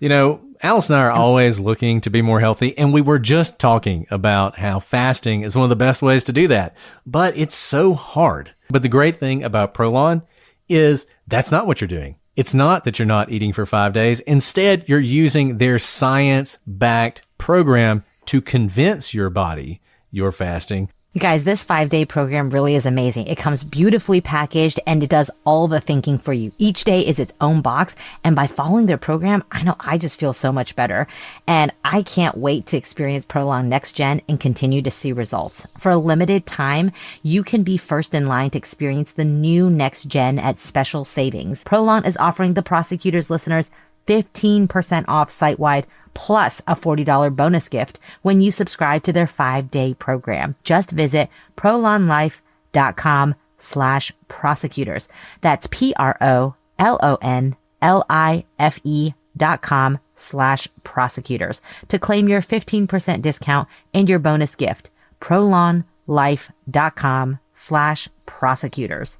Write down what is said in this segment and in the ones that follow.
Alice and I are always looking to be more healthy, and we were just talking about how fasting is one of the best ways to do that, but it's so hard. But the great thing about Prolon is that's not what you're doing. It's not that you're not eating for 5 days. Instead, you're using their science-backed program to convince your body you're fasting. You guys, this 5-day program really is amazing. It comes beautifully packaged and it does all the thinking for you. Each day is its own box. And by following their program, I know I just feel so much better. And I can't wait to experience Prolon Next Gen and continue to see results. For a limited time, you can be first in line to experience the new Next Gen at special savings. Prolon is offering the Prosecutors listeners 15% off site-wide plus a $40 bonus gift when you subscribe to their 5-day program. Just visit prolonlife.com/prosecutors. That's PROLONLIFE.com/prosecutors to claim your 15% discount and your bonus gift. prolonlife.com/prosecutors.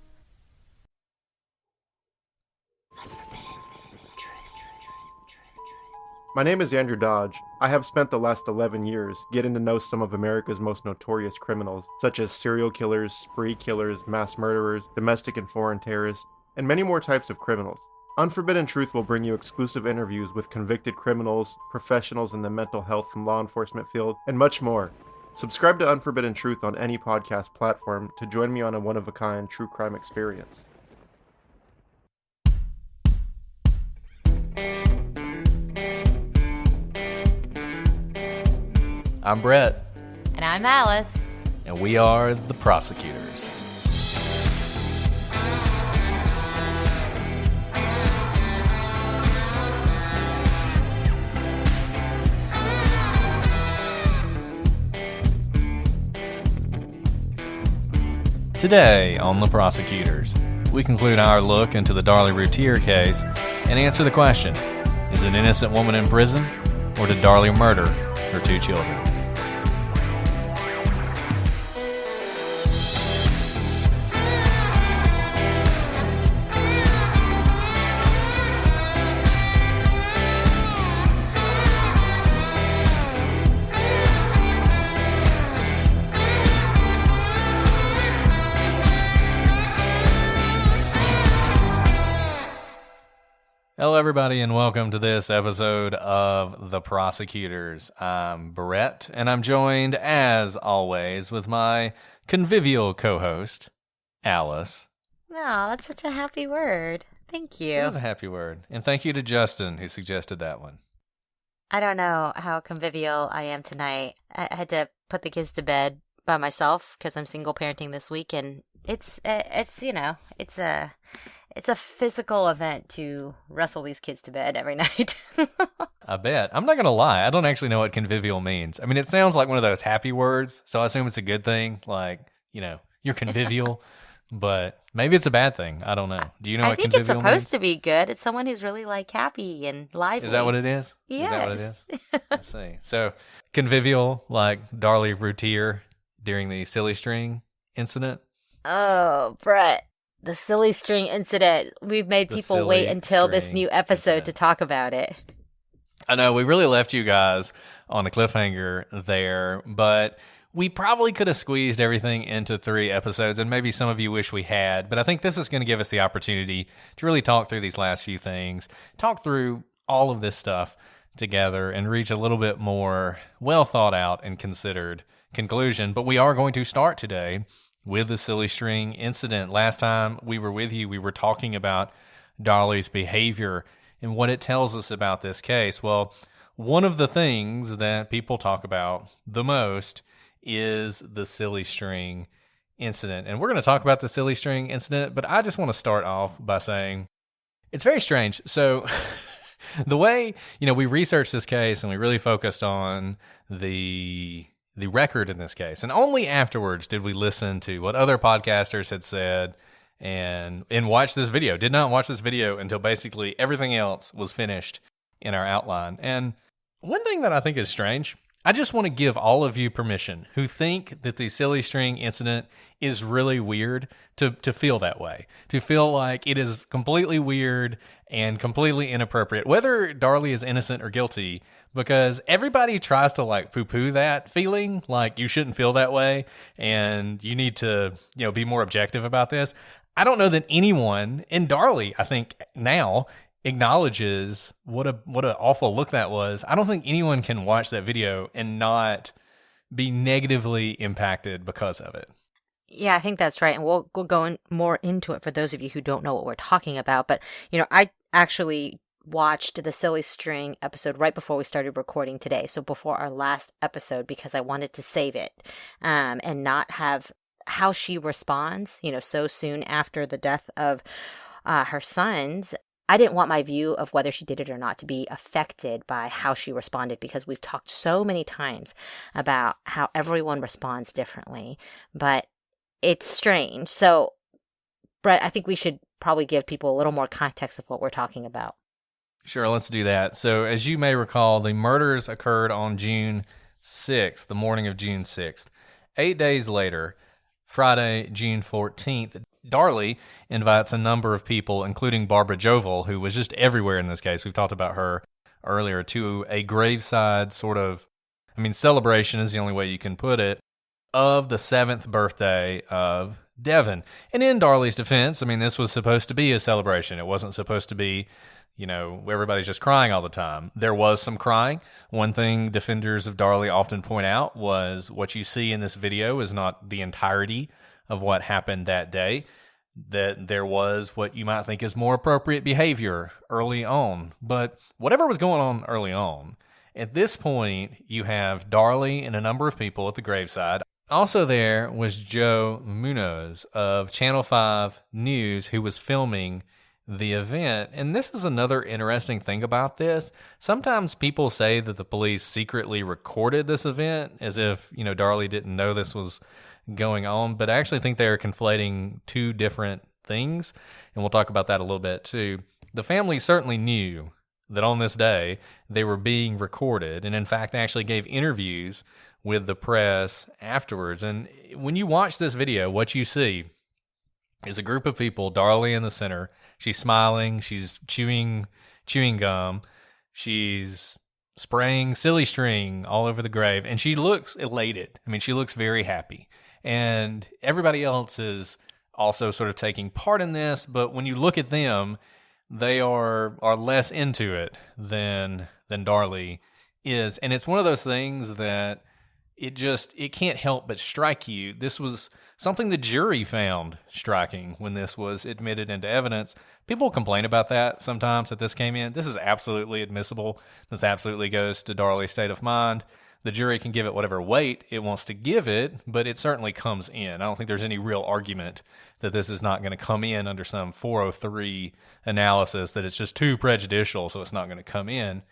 My name is Andrew Dodge. I have spent the last 11 years getting to know some of America's most notorious criminals, such as serial killers, spree killers, mass murderers, domestic and foreign terrorists, and many more types of criminals. Unforbidden Truth will bring you exclusive interviews with convicted criminals, professionals in the mental health and law enforcement field, and much more. Subscribe to Unforbidden Truth on any podcast platform to join me on a one-of-a-kind true crime experience. I'm Brett. And I'm Alice. And we are the Prosecutors. Today on The Prosecutors, we conclude our look into the Darlie Routier case and answer the question, is an innocent woman in prison, or did Darlie murder her 2 children? Hello, everybody, and welcome to this episode of The Prosecutors. I'm Brett, and I'm joined, as always, with my convivial co-host, Alice. Oh, that's such a happy word. Thank you. It is a happy word. And thank you to Justin, who suggested that one. I don't know how convivial I am tonight. I had to put the kids to bed by myself because I'm single parenting this week, and it's a physical event to wrestle these kids to bed every night. I bet. I'm not going to lie. I don't actually know what convivial means. I mean, it sounds like one of those happy words, so I assume it's a good thing. Like, you're convivial, but maybe it's a bad thing. I don't know. Do you know what convivial means? I think it's supposed to be good. It's someone who's really, happy and lively. Is that what it is? Yes. Is that what it is? Let's see. So, convivial, like Darlie Routier during the silly string incident? Oh, Brett. The silly string incident. We've made people wait until this new episode to talk about it. I know, we really left you guys on a cliffhanger there, but we probably could have squeezed everything into 3 episodes, and maybe some of you wish we had, but I think this is going to give us the opportunity to really talk through these last few things, talk through all of this stuff together, and reach a little bit more well thought out and considered conclusion. But we are going to start today with the silly string incident. Last time we were with you, we were talking about Darlie's behavior and what it tells us about this case. Well, one of the things that people talk about the most is the silly string incident. And we're going to talk about the silly string incident, but I just want to start off by saying it's very strange. So the way, we researched this case and we really focused on the record in this case. And only afterwards did we listen to what other podcasters had said and watch this video. Did not watch this video until basically everything else was finished in our outline. And one thing that I think is strange, I just want to give all of you permission who think that the silly string incident is really weird to feel that way, to feel like it is completely weird and completely inappropriate, whether Darlie is innocent or guilty, because everybody tries to like poo-poo that feeling, like you shouldn't feel that way and you need to, be more objective about this. I don't know that anyone, and Darlie, I think now, acknowledges what an awful look that was. I don't think anyone can watch that video and not be negatively impacted because of it. Yeah, I think that's right. And we'll go more into it for those of you who don't know what we're talking about. But, I actually watched the Silly String episode right before we started recording today. So before our last episode, because I wanted to save it and not have how she responds, so soon after the death of her sons. I didn't want my view of whether she did it or not to be affected by how she responded, because we've talked so many times about how everyone responds differently, but it's strange. So, Brett, I think we should probably give people a little more context of what we're talking about. Sure, let's do that. So, as you may recall, the murders occurred on June 6th, the morning of June 6th. 8 days later, Friday, June 14th, Darlie invites a number of people, including Barbara Jovel, who was just everywhere in this case. We've talked about her earlier, to a graveside sort of, celebration is the only way you can put it, of the 7th birthday of Devin. And in Darlie's defense, this was supposed to be a celebration. It wasn't supposed to be, everybody's just crying all the time. There was some crying. One thing defenders of Darlie often point out was what you see in this video is not the entirety of what happened that day, that there was what you might think is more appropriate behavior early on. But whatever was going on early on, at this point, you have Darlie and a number of people at the graveside. Also there was Joe Munoz of Channel 5 News, who was filming the event. And this is another interesting thing about this. Sometimes people say that the police secretly recorded this event as if, Darlie didn't know this was going on, but I actually think they are conflating two different things, and we'll talk about that a little bit too. The family certainly knew that on this day they were being recorded, and in fact they actually gave interviews with the press afterwards. And when you watch this video, what you see is a group of people, Darlie in the center. She's smiling, she's chewing gum, she's spraying silly string all over the grave, and she looks elated. She looks very happy. And everybody else is also sort of taking part in this, but when you look at them, they are less into it than Darlie is. And it's one of those things that it can't help but strike you. This was something the jury found striking when this was admitted into evidence. People complain about that sometimes that this came in. This is absolutely admissible. This absolutely goes to Darlie's state of mind. The jury can give it whatever weight it wants to give it, but it certainly comes in. I don't think there's any real argument that this is not going to come in under some 403 analysis, that it's just too prejudicial, so it's not going to come in.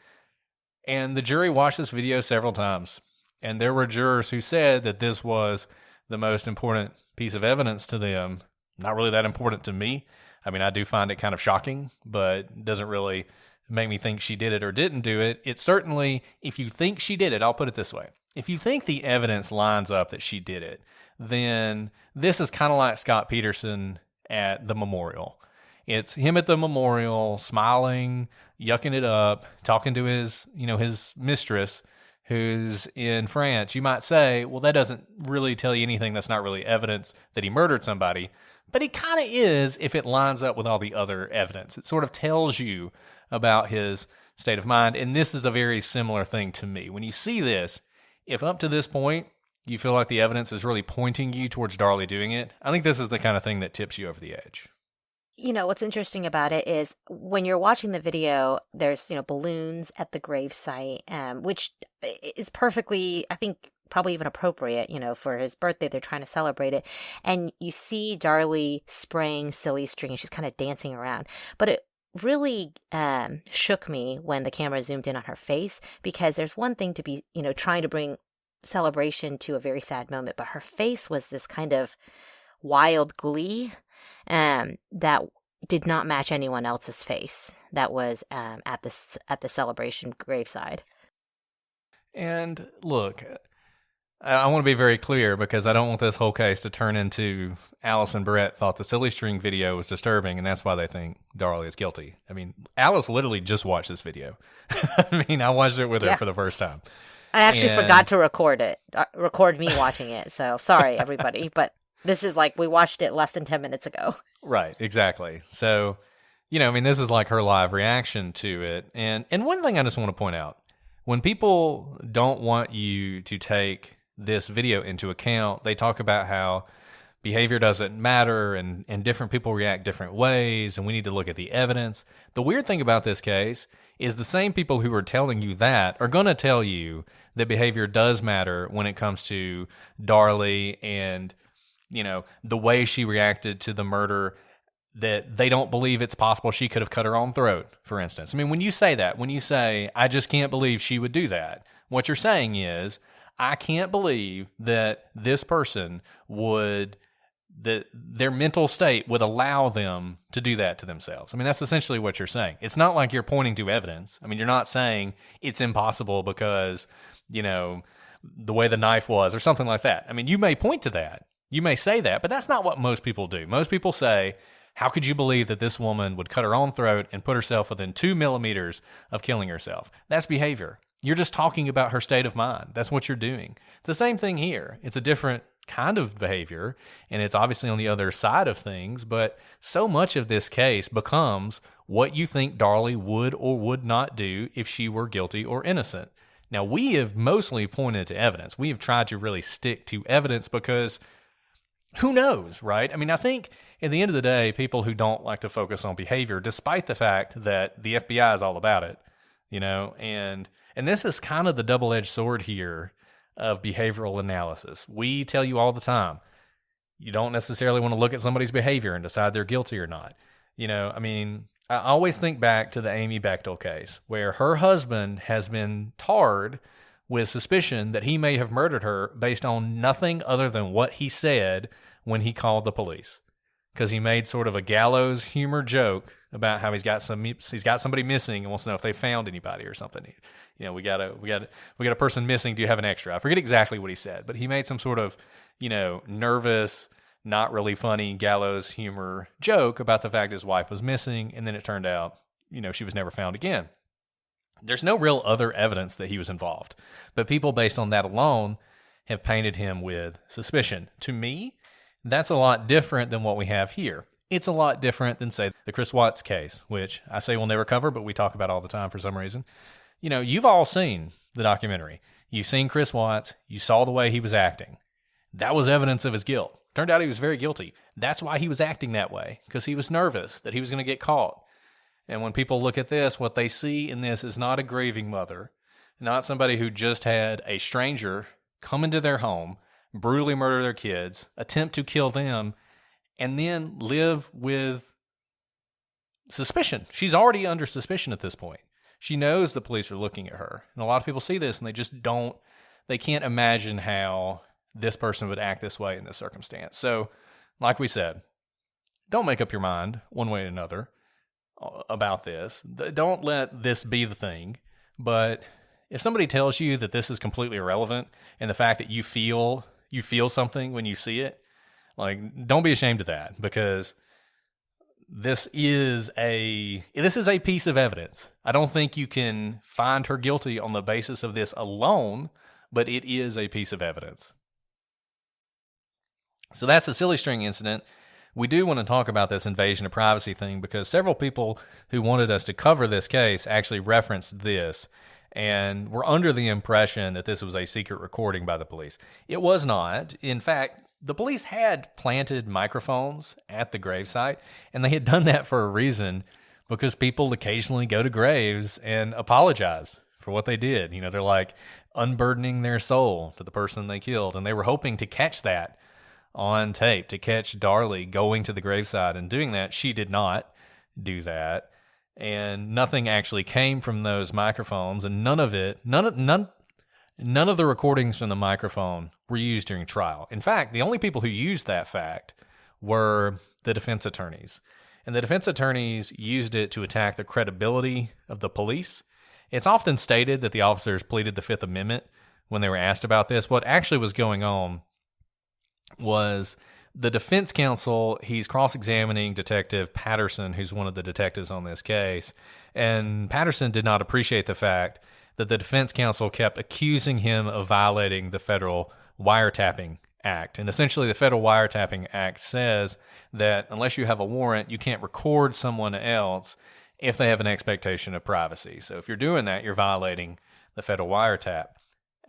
And the jury watched this video several times, and there were jurors who said that this was the most important piece of evidence to them. Not really that important to me. I do find it kind of shocking, but it doesn't really make me think she did it or didn't do it. It certainly, if you think she did it, I'll put it this way. If you think the evidence lines up that she did it, then this is kind of like Scott Peterson at the memorial. It's him at the memorial, smiling, yucking it up, talking to his mistress who's in France. You might say, well, that doesn't really tell you anything. That's not really evidence that he murdered somebody. But it kind of is if it lines up with all the other evidence. It sort of tells you about his state of mind. And this is a very similar thing to me. When you see this, if up to this point you feel like the evidence is really pointing you towards Darlie doing it, I think this is the kind of thing that tips you over the edge. What's interesting about it is when you're watching the video, there's, balloons at the gravesite, which is perfectly, I think, probably even appropriate, for his birthday. They're trying to celebrate it. And you see Darlie spraying silly string. She's kind of dancing around. But it really shook me when the camera zoomed in on her face, because there's one thing to be, trying to bring celebration to a very sad moment, but her face was this kind of wild glee that did not match anyone else's face that was at the celebration graveside. And look, I want to be very clear because I don't want this whole case to turn into Alice and Brett thought the silly string video was disturbing, and that's why they think Darlie is guilty. I mean, Alice literally just watched this video. I mean, I watched it with her for the first time. I actually forgot to record me watching it. So sorry, everybody. But this is like, we watched it less than 10 minutes ago. Right, exactly. So, I mean, this is like her live reaction to it. And one thing I just want to point out, when people don't want you to take this video into account, they talk about how behavior doesn't matter and different people react different ways and we need to look at the evidence. The weird thing about this case is the same people who are telling you that are going to tell you that behavior does matter when it comes to Darlie and, the way she reacted to the murder, that they don't believe it's possible she could have cut her own throat, for instance. I mean, when you say that, when you say, I just can't believe she would do that, what you're saying is, I can't believe that this person would, that their mental state would allow them to do that to themselves. I mean, that's essentially what you're saying. It's not like you're pointing to evidence. I mean, you're not saying it's impossible because, the way the knife was or something like that. I mean, you may point to that. You may say that, but that's not what most people do. Most people say, how could you believe that this woman would cut her own throat and put herself within 2 millimeters of killing herself? That's behavior. You're just talking about her state of mind. That's what you're doing. It's the same thing here. It's a different kind of behavior, and it's obviously on the other side of things, but so much of this case becomes what you think Darlie would or would not do if she were guilty or innocent. Now, we have mostly pointed to evidence. We have tried to really stick to evidence because who knows, right? I mean, I think at the end of the day, people who don't like to focus on behavior, despite the fact that the FBI is all about it, and this is kind of the double-edged sword here of behavioral analysis. We tell you all the time, you don't necessarily want to look at somebody's behavior and decide they're guilty or not. I mean, I always think back to the Amy Bechtel case where her husband has been tarred with suspicion that he may have murdered her based on nothing other than what he said when he called the police. Because he made sort of a gallows humor joke about how he's got somebody missing and wants to know if they found anybody or something. We got a person missing. Do you have an extra? I forget exactly what he said, but he made some sort of, nervous, not really funny gallows humor joke about the fact his wife was missing, and then it turned out, she was never found again. There's no real other evidence that he was involved, but people based on that alone have painted him with suspicion. To me, that's a lot different than what we have here. It's a lot different than, say, the Chris Watts case, which I say we'll never cover, but we talk about all the time for some reason. You've all seen the documentary. You've seen Chris Watts. You saw the way he was acting. That was evidence of his guilt. Turned out he was very guilty. That's why he was acting that way, because he was nervous that he was going to get caught. And when people look at this, what they see in this is not a grieving mother, not somebody who just had a stranger come into their home, brutally murder their kids, attempt to kill them, and then live with suspicion. She's already under suspicion at this point. She knows the police are looking at her. And a lot of people see this and they can't imagine how this person would act this way in this circumstance. So, like we said, don't make up your mind one way or another about this. Don't let this be the thing. But if somebody tells you that this is completely irrelevant and the fact that you feel something when you see it, don't be ashamed of that, because this is a piece of evidence. I don't think you can find her guilty on the basis of this alone, but it is a piece of evidence. So that's the silly string incident. We do want to talk about this invasion of privacy thing because several people who wanted us to cover this case actually referenced this and were under the impression that this was a secret recording by the police. It was not. In fact, the police had planted microphones at the gravesite, and they had done that for a reason, because people occasionally go to graves and apologize for what they did. They're like unburdening their soul to the person they killed, and they were hoping to catch that on tape, to catch Darlie going to the gravesite and doing that. She did not do that, and nothing actually came from those microphones, and none of the recordings from the microphone were used during trial. In fact, the only people who used that fact were the defense attorneys. And the defense attorneys used it to attack the credibility of the police It's often stated that the officers pleaded the Fifth Amendment when they were asked about this. What actually was going on was the defense counsel, he's cross-examining Detective Patterson, who's one of the detectives on this case, and Patterson did not appreciate the fact that the defense counsel kept accusing him of violating the federal wiretapping act. And essentially, the federal wiretapping act says that unless you have a warrant, you can't record someone else if they have an expectation of privacy. So if you're doing that, you're violating the federal wiretap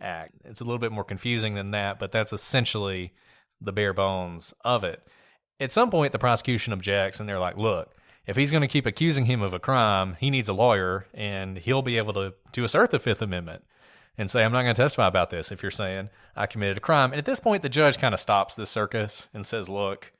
act. It's a little bit more confusing than that, but that's essentially the bare bones of it. At some point, the prosecution objects, and they're like, look, if he's going to keep accusing him of a crime, he needs a lawyer, and he'll be able to assert the Fifth Amendment and say, I'm not going to testify about this if you're saying I committed a crime. And at this point, the judge kind of stops this circus and says, look,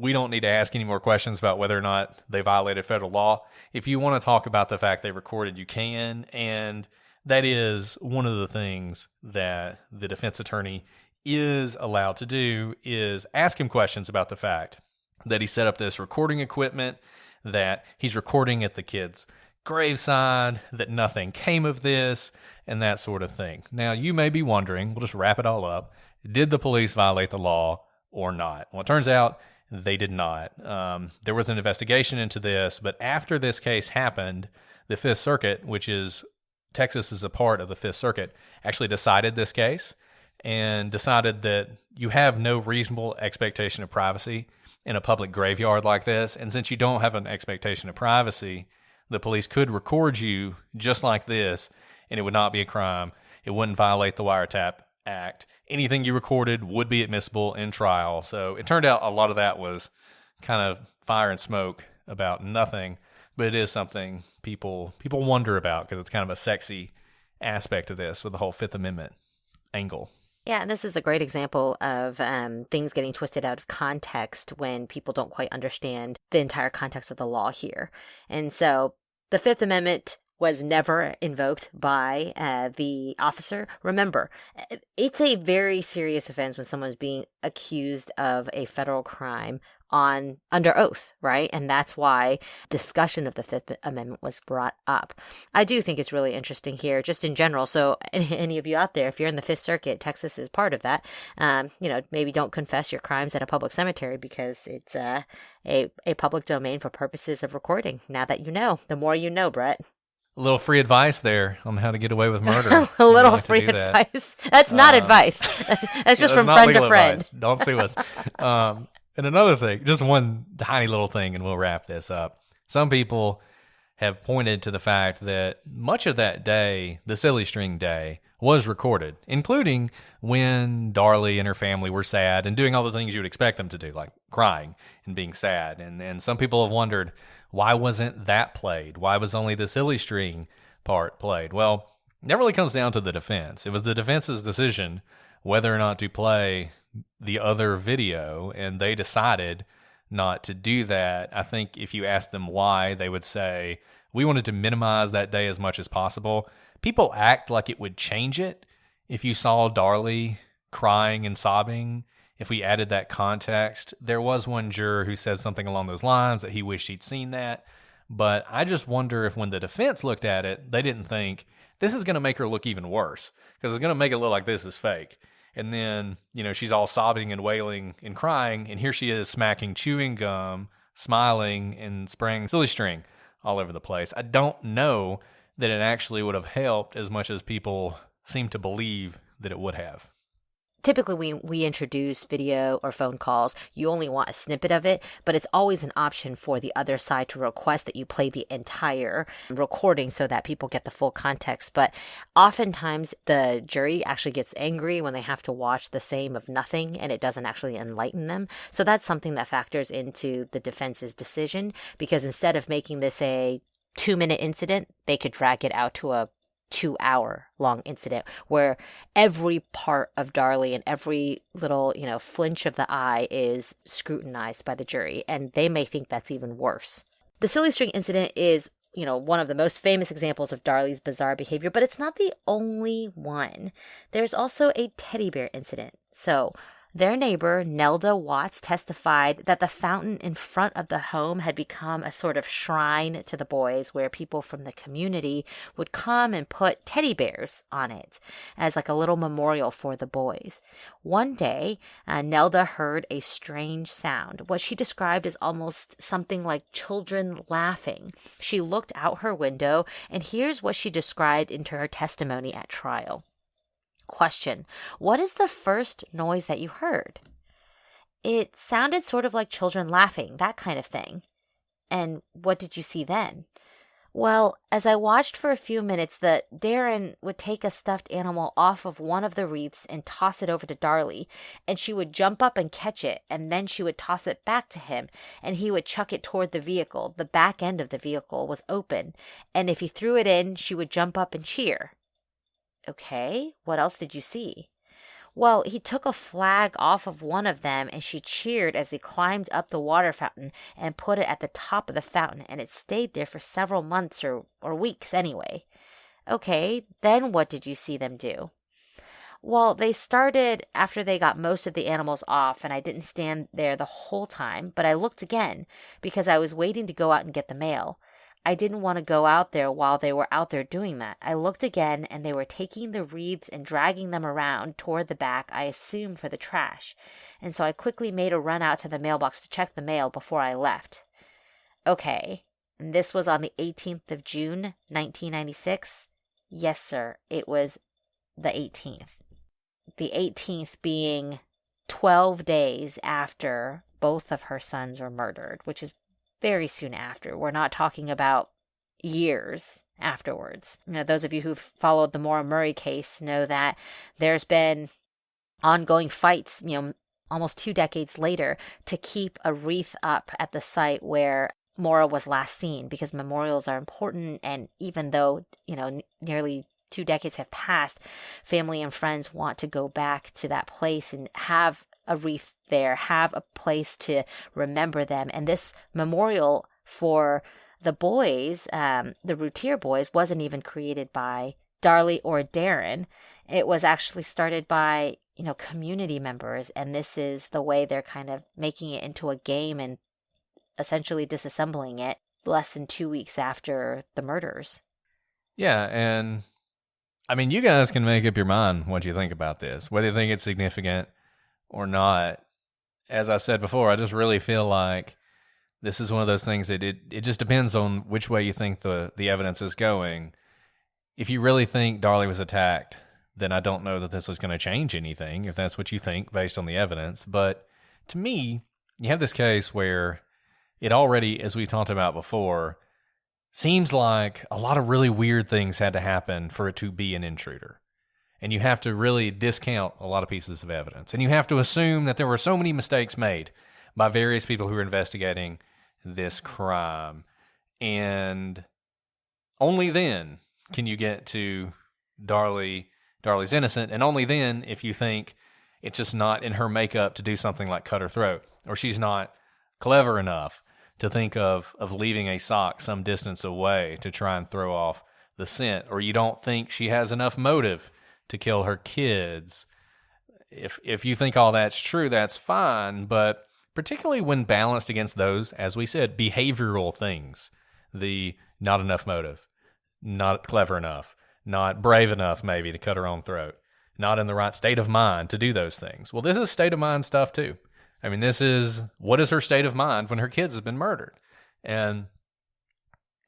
we don't need to ask any more questions about whether or not they violated federal law. If you want to talk about the fact they recorded, you can. And that is one of the things that the defense attorney is allowed to do, is ask him questions about the fact that he set up this recording equipment, that he's recording at the kid's graveside, that nothing came of this, and that sort of thing. Now, you may be wondering, we'll just wrap it all up, did the police violate the law or not? Well, it turns out they did not. There was an investigation into this, but after this case happened, the Fifth Circuit, which is Texas is a part of the Fifth Circuit, actually decided this case and decided that you have no reasonable expectation of privacy in a public graveyard like this. And since you don't have an expectation of privacy, the police could record you just like this, and it would not be a crime. It wouldn't violate the Wiretap Act. Anything you recorded would be admissible in trial. So it turned out a lot of that was kind of fire and smoke about nothing, but it is something people wonder about because it's kind of a sexy aspect of this with the whole Fifth Amendment angle. Yeah, and this is a great example of things getting twisted out of context when people don't quite understand the entire context of the law here. And so the Fifth Amendment was never invoked by the officer. Remember, it's a very serious offense when someone's being accused of a federal crime under oath, right? And that's why discussion of the Fifth Amendment was brought up. I do think it's really interesting here, just in general. So any of you out there, if you're in the Fifth Circuit, Texas is part of that. Maybe don't confess your crimes at a public cemetery because it's a public domain for purposes of recording. Now that you know, the more you know, Brett. A little free advice there on how to get away with murder. A little free advice. That's not advice. That's just from friend to friend. Advice. Don't sue us. And another thing, just one tiny little thing, and we'll wrap this up. Some people have pointed to the fact that much of that day, the Silly String Day, was recorded, including when Darlie and her family were sad and doing all the things you would expect them to do, like crying and being sad. And some people have wondered, why wasn't that played? Why was only the Silly String part played? Well, that really comes down to the defense. It was the defense's decision whether or not to play the other video, and they decided not to do that. I think if you ask them why, they would say, we wanted to minimize that day as much as possible. People act like it would change it if you saw Darlie crying and sobbing. If we added that context, there was one juror who said something along those lines that he wished he'd seen that. But I just wonder if when the defense looked at it, they didn't think this is going to make her look even worse because it's going to make it look like this is fake. And then, she's all sobbing and wailing and crying, and here she is smacking chewing gum, smiling, and spraying silly string all over the place. I don't know that it actually would have helped as much as people seem to believe that it would have. Typically, when we introduce video or phone calls, you only want a snippet of it, but it's always an option for the other side to request that you play the entire recording so that people get the full context. But oftentimes, the jury actually gets angry when they have to watch the same of nothing, and it doesn't actually enlighten them. So that's something that factors into the defense's decision, because instead of making this a 2-minute incident, they could drag it out to a 2-hour long incident where every part of Darlie and every little, flinch of the eye is scrutinized by the jury, and they may think that's even worse. The silly string incident is, one of the most famous examples of Darlie's bizarre behavior, but it's not the only one. There's also a teddy bear incident. So Their neighbor, Nelda Watts, testified that the fountain in front of the home had become a sort of shrine to the boys where people from the community would come and put teddy bears on it as like a little memorial for the boys. One day, Nelda heard a strange sound, what she described as almost something like children laughing. She looked out her window, and here's what she described into her testimony at trial. Question: what is the first noise that you heard? It sounded sort of like children laughing, that kind of thing. And what did you see then? Well, as I watched for a few minutes, Darren would take a stuffed animal off of one of the wreaths and toss it over to Darlie, and she would jump up and catch it, and then she would toss it back to him, and he would chuck it toward the vehicle. The back end of the vehicle was open, and if he threw it in, she would jump up and cheer. Okay, what else did you see? Well, he took a flag off of one of them, and she cheered as he climbed up the water fountain and put it at the top of the fountain, and it stayed there for several months or weeks anyway. Okay, then what did you see them do? Well, they started after they got most of the animals off, and I didn't stand there the whole time, but I looked again because I was waiting to go out and get the mail. I didn't want to go out there while they were out there doing that. I looked again, and they were taking the wreaths and dragging them around toward the back, I assumed for the trash. And so I quickly made a run out to the mailbox to check the mail before I left. Okay, and this was on the 18th of June, 1996? Yes, sir, it was the 18th. The 18th being 12 days after both of her sons were murdered, which is very soon after. We're not talking about years afterwards. You know, those of you who've followed the Maura Murray case know that there's been ongoing fights, almost 2 decades later, to keep a wreath up at the site where Maura was last seen, because memorials are important. And even though, nearly 2 decades have passed, family and friends want to go back to that place and have a wreath there, have a place to remember them. And this memorial for the boys, the Routier boys, wasn't even created by Darlie or Darren. It was actually started by, community members. And this is the way they're kind of making it into a game and essentially disassembling it less than 2 weeks after the murders. Yeah, and I mean, you guys can make up your mind what you think about this, whether you think it's significant or not. As I said before, I just really feel like this is one of those things that it just depends on which way you think the evidence is going. If you really think Darlie was attacked, then I don't know that this is going to change anything, if that's what you think based on the evidence. But to me, you have this case where it already, as we talked about before, seems like a lot of really weird things had to happen for it to be an intruder. And you have to really discount a lot of pieces of evidence. And you have to assume that there were so many mistakes made by various people who were investigating this crime. And only then can you get to Darlie's innocent. And only then if you think it's just not in her makeup to do something like cut her throat, or she's not clever enough to think of leaving a sock some distance away to try and throw off the scent, or you don't think she has enough motive to kill her kids. If you think all that's true, that's fine, but particularly when balanced against those, as we said, behavioral things, the not enough motive, not clever enough, not brave enough maybe to cut her own throat, not in the right state of mind to do those things. Well, this is state of mind stuff too. I mean, this is, what is her state of mind when her kids have been murdered? And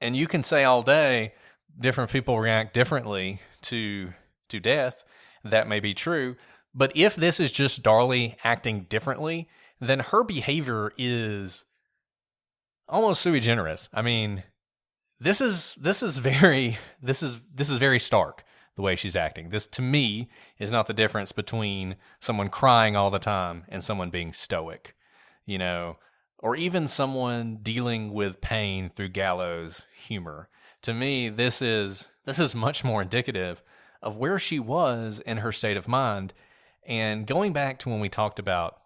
you can say all day, different people react differently to death. That may be true. But if this is just Darlie acting differently, then her behavior is almost sui generis. I mean, this is very stark, the way she's acting. This, to me, is not the difference between someone crying all the time and someone being stoic, or even someone dealing with pain through gallows humor. To me, this is much more indicative of where she was in her state of mind. And going back to when we talked about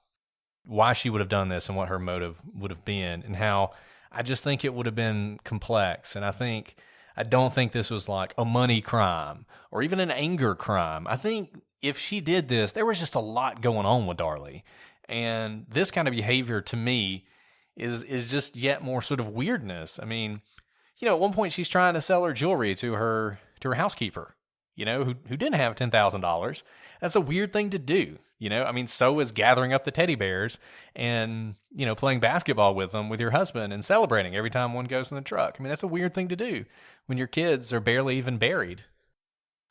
why she would have done this and what her motive would have been, and how I just think it would have been complex. And I think I don't think this was like a money crime or even an anger crime. I think if she did this, there was just a lot going on with Darlie. And this kind of behavior to me is just yet more sort of weirdness. I mean, at one point she's trying to sell her jewelry to her housekeeper, who didn't have $10,000. That's a weird thing to do. I mean, so is gathering up the teddy bears and, playing basketball with them with your husband and celebrating every time one goes in the truck. I mean, that's a weird thing to do when your kids are barely even buried.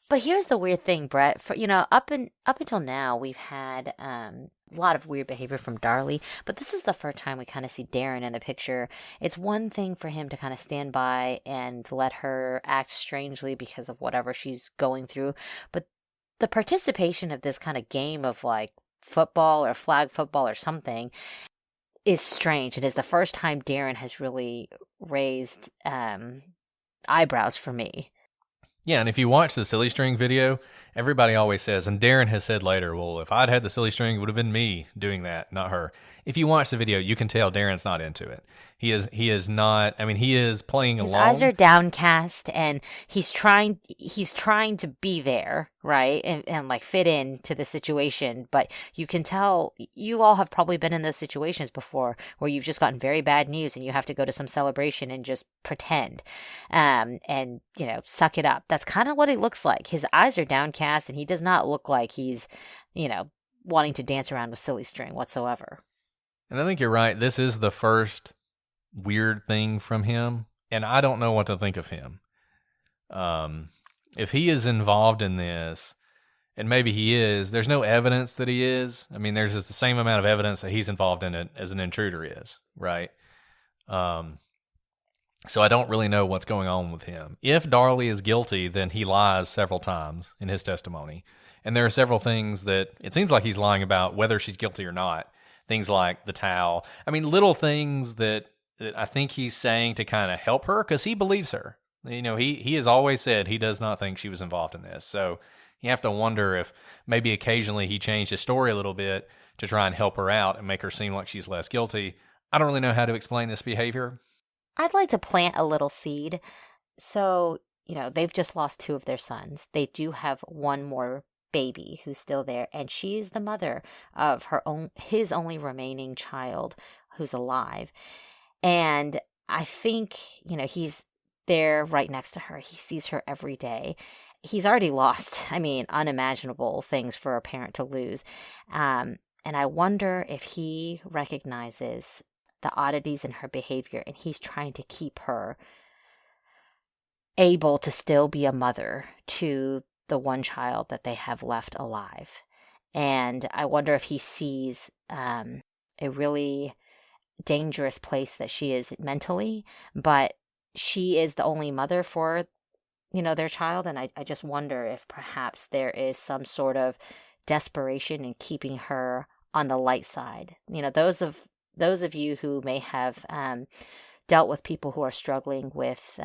But here's the weird thing, Brett. For up until now, we've had a lot of weird behavior from Darlie, but this is the first time we kind of see Darren in the picture. It's one thing for him to kind of stand by and let her act strangely because of whatever she's going through, but the participation of this kind of game of like football or flag football or something is strange. It is the first time Darren has really raised eyebrows for me. Yeah, and if you watch the silly string video, everybody always says, and Darren has said later, well, if I'd had the silly string, it would have been me doing that, not her. If you watch the video, you can tell Darren's not into it. He is not, I mean, he is playing along. His eyes are downcast and he's trying to be there, right? And like fit into the situation, but you can tell you all have probably been in those situations before where you've just gotten very bad news and you have to go to some celebration and just pretend and suck it up. That's kind of what it looks like. His eyes are downcast and he does not look like he's, wanting to dance around with silly string whatsoever. And I think you're right. This is the first weird thing from him, and I don't know what to think of him. If he is involved in this, and maybe he is, there's no evidence that he is. I mean, there's just the same amount of evidence that he's involved in it as an intruder is, right? So I don't really know what's going on with him. If Darlie is guilty, then he lies several times in his testimony. And there are several things that it seems like he's lying about whether she's guilty or not. Things like the towel. I mean, little things that I think he's saying to kind of help her because he believes her. He has always said he does not think she was involved in this. So you have to wonder if maybe occasionally he changed his story a little bit to try and help her out and make her seem like she's less guilty. I don't really know how to explain this behavior. I'd like to plant a little seed. So, they've just lost 2 of their sons. They do have one more baby who's still there, and she is the mother of his only remaining child who's alive. And I think, he's there right next to her. He sees her every day. He's already lost, unimaginable things for a parent to lose. And I wonder if he recognizes the oddities in her behavior and he's trying to keep her able to still be a mother to the one child that they have left alive. And I wonder if he sees a really dangerous place that she is mentally, but she is the only mother for, their child. And I just wonder if perhaps there is some sort of desperation in keeping her on the light side. Those of you who may have dealt with people who are struggling with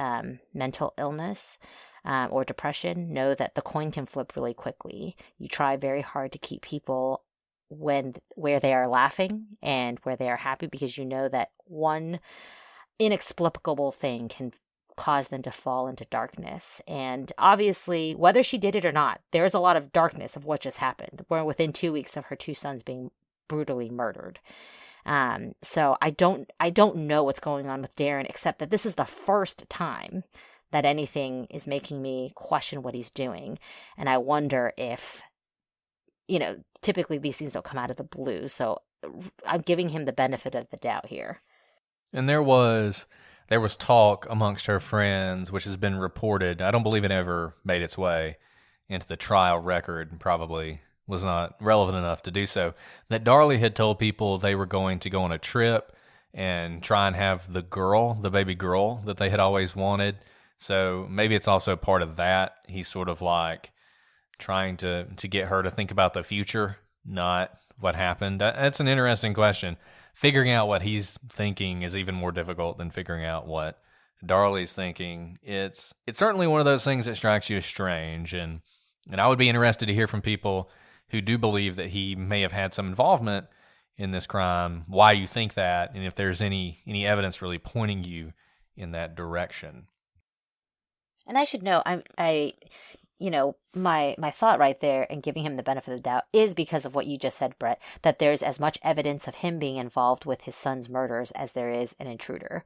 mental illness or depression know that the coin can flip really quickly. You try very hard to keep people where they are laughing and where they are happy because you know that one inexplicable thing can cause them to fall into darkness. And obviously, whether she did it or not, there's a lot of darkness of what just happened. We're within 2 weeks of her 2 sons being brutally murdered. So I don't know what's going on with Darren, except that this is the first time that anything is making me question what he's doing. And I wonder if, typically these things don't come out of the blue. So I'm giving him the benefit of the doubt here. And there was talk amongst her friends, which has been reported. I don't believe it ever made its way into the trial record, probably was not relevant enough to do so, that Darlie had told people they were going to go on a trip and try and have the baby girl that they had always wanted. So maybe it's also part of that. He's sort of like trying to get her to think about the future, not what happened. That's an interesting question. Figuring out what he's thinking is even more difficult than figuring out what Darlie's thinking. It's certainly one of those things that strikes you as strange, and I would be interested to hear from people who do believe that he may have had some involvement in this crime, why you think that, and if there's any evidence really pointing you in that direction. And I should know, my thought right there and giving him the benefit of the doubt is because of what you just said, Brett, that there's as much evidence of him being involved with his son's murders as there is an intruder.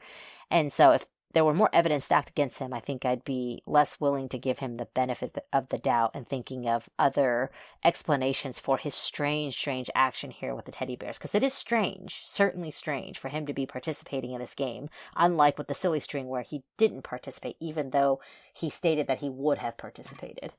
And so if there were more evidence stacked against him, I think I'd be less willing to give him the benefit of the doubt and thinking of other explanations for his strange action here with the teddy bears. Because it is strange, certainly strange, for him to be participating in this game, unlike with the silly string where he didn't participate, even though he stated that he would have participated.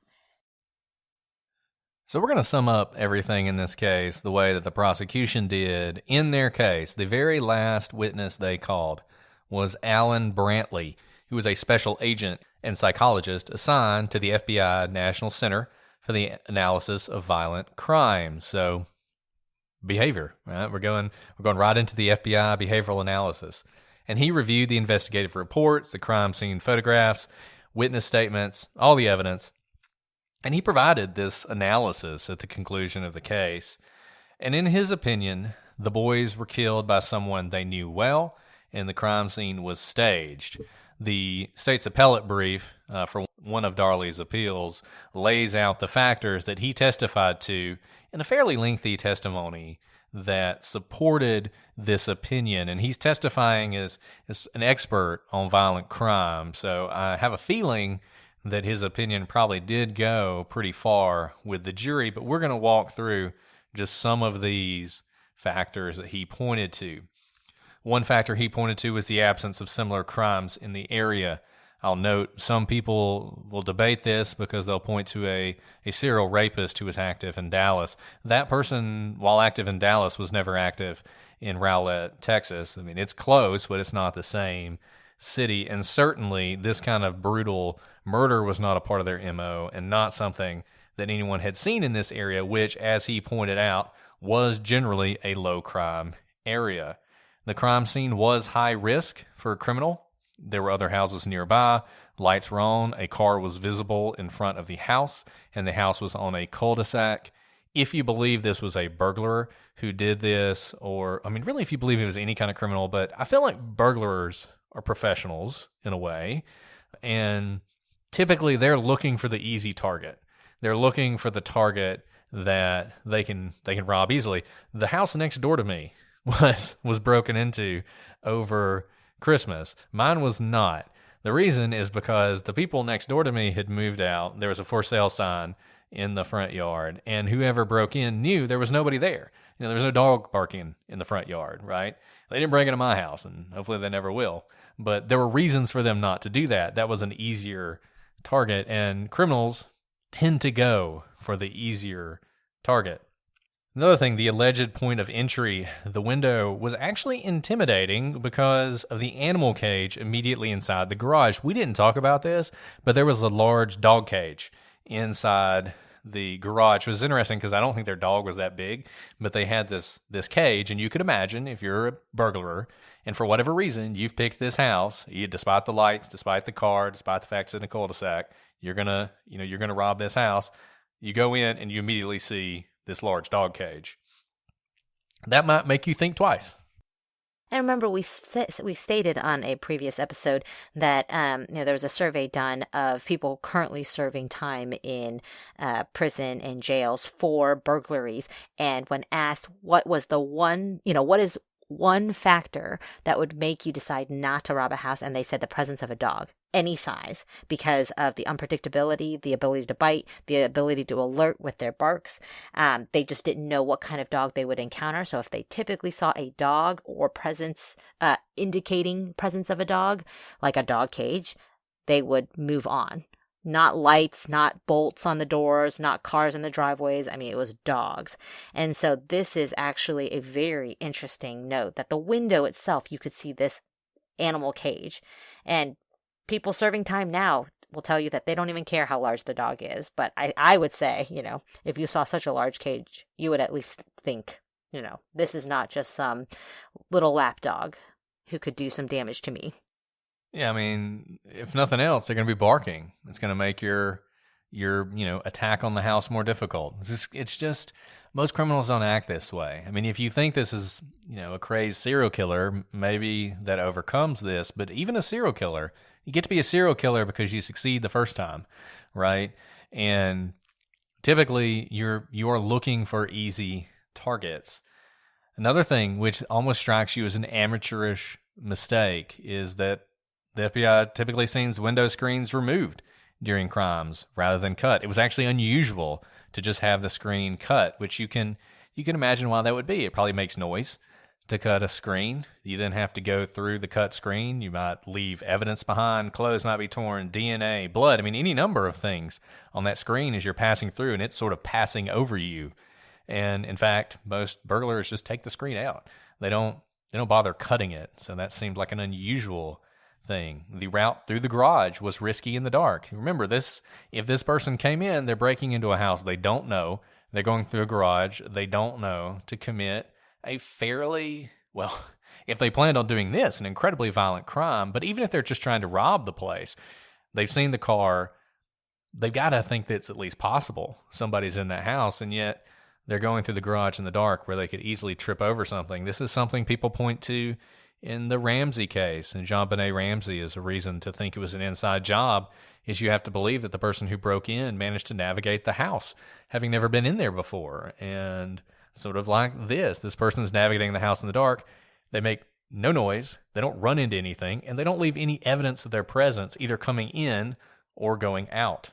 So we're going to sum up everything in this case the way that the prosecution did in their case. The very last witness they called was Alan Brantley, who was a special agent and psychologist assigned to the FBI National Center for the Analysis of Violent Crimes. So, behavior, right? We're going right into the FBI behavioral analysis. And he reviewed the investigative reports, the crime scene photographs, witness statements, all the evidence. And he provided this analysis at the conclusion of the case. And in his opinion, the boys were killed by someone they knew well, and the crime scene was staged. The state's appellate brief for one of Darlie's appeals lays out the factors that he testified to in a fairly lengthy testimony that supported this opinion. And he's testifying as an expert on violent crime. So I have a feeling that his opinion probably did go pretty far with the jury, but we're going to walk through just some of these factors that he pointed to. One factor he pointed to was the absence of similar crimes in the area. I'll note some people will debate this because they'll point to a serial rapist who was active in Dallas. That person, while active in Dallas, was never active in Rowlett, Texas. I mean, it's close, but it's not the same city. And certainly this kind of brutal murder was not a part of their MO and not something that anyone had seen in this area, which, as he pointed out, was generally a low crime area. The crime scene was high risk for a criminal. There were other houses nearby. Lights were on. A car was visible in front of the house, and the house was on a cul-de-sac. If you believe this was a burglar who did this, or, I mean, really if you believe it was any kind of criminal, but I feel like burglars are professionals in a way, and typically they're looking for the easy target. They're looking for the target that they can rob easily. The house next door to me was broken into over Christmas. Mine was not. The reason is because the people next door to me had moved out. There was a for sale sign in the front yard, and whoever broke in knew there was nobody there. You know, there was no dog barking in the front yard, right? They didn't break into my house, and hopefully they never will. But there were reasons for them not to do that. That was an easier target, and criminals tend to go for the easier target. Another thing, the alleged point of entry, the window, was actually intimidating because of the animal cage immediately inside the garage. We didn't talk about this, but there was a large dog cage inside the garage. It was interesting because I don't think their dog was that big, but they had this cage, and you could imagine if you're a burglar and for whatever reason you've picked this house, despite the lights, despite the car, despite the fact it's in a cul-de-sac, you're gonna rob this house. You go in and you immediately see this large dog cage. That might make you think twice. And remember, we stated on a previous episode that there was a survey done of people currently serving time in prison and jails for burglaries. And when asked what was what is one factor that would make you decide not to rob a house, and they said the presence of a dog, any size, because of the unpredictability, the ability to bite, the ability to alert with their barks. They just didn't know what kind of dog they would encounter. So if they typically saw a dog or presence, indicating presence of a dog, like a dog cage, they would move on. Not lights, not bolts on the doors, not cars in the driveways. I mean, it was dogs. And so this is actually a very interesting note that the window itself, you could see this animal cage. And people serving time now will tell you that they don't even care how large the dog is. But I would say, if you saw such a large cage, you would at least think, this is not just some little lap dog who could do some damage to me. Yeah, I mean, if nothing else, they're going to be barking. It's going to make your attack on the house more difficult. It's just most criminals don't act this way. I mean, if you think this is, a crazed serial killer, maybe that overcomes this. But even a serial killer You get to be a serial killer because you succeed the first time, right? And typically you are looking for easy targets. Another thing which almost strikes you as an amateurish mistake is that the FBI typically sees window screens removed during crimes rather than cut. It was actually unusual to just have the screen cut, which you can imagine why that would be. It probably makes noise to cut a screen. You then have to go through the cut screen. You might leave evidence behind. Clothes might be torn, DNA, blood. I mean, any number of things on that screen as you're passing through, and it's sort of passing over you. And in fact, most burglars just take the screen out. They don't bother cutting it. So that seemed like an unusual thing. The route through the garage was risky in the dark. Remember this, if this person came in, they're breaking into a house they don't know. They're going through a garage they don't know to commit a fairly, well, if they planned on doing this, an incredibly violent crime. But even if they're just trying to rob the place, they've seen the car, they've got to think that it's at least possible somebody's in that house, and yet they're going through the garage in the dark where they could easily trip over something. This is something people point to in the Ramsey case, and JonBenet Ramsey is a reason to think it was an inside job, is you have to believe that the person who broke in managed to navigate the house, having never been in there before. And sort of like this person's navigating the house in the dark. They make no noise, they don't run into anything, and they don't leave any evidence of their presence either coming in or going out.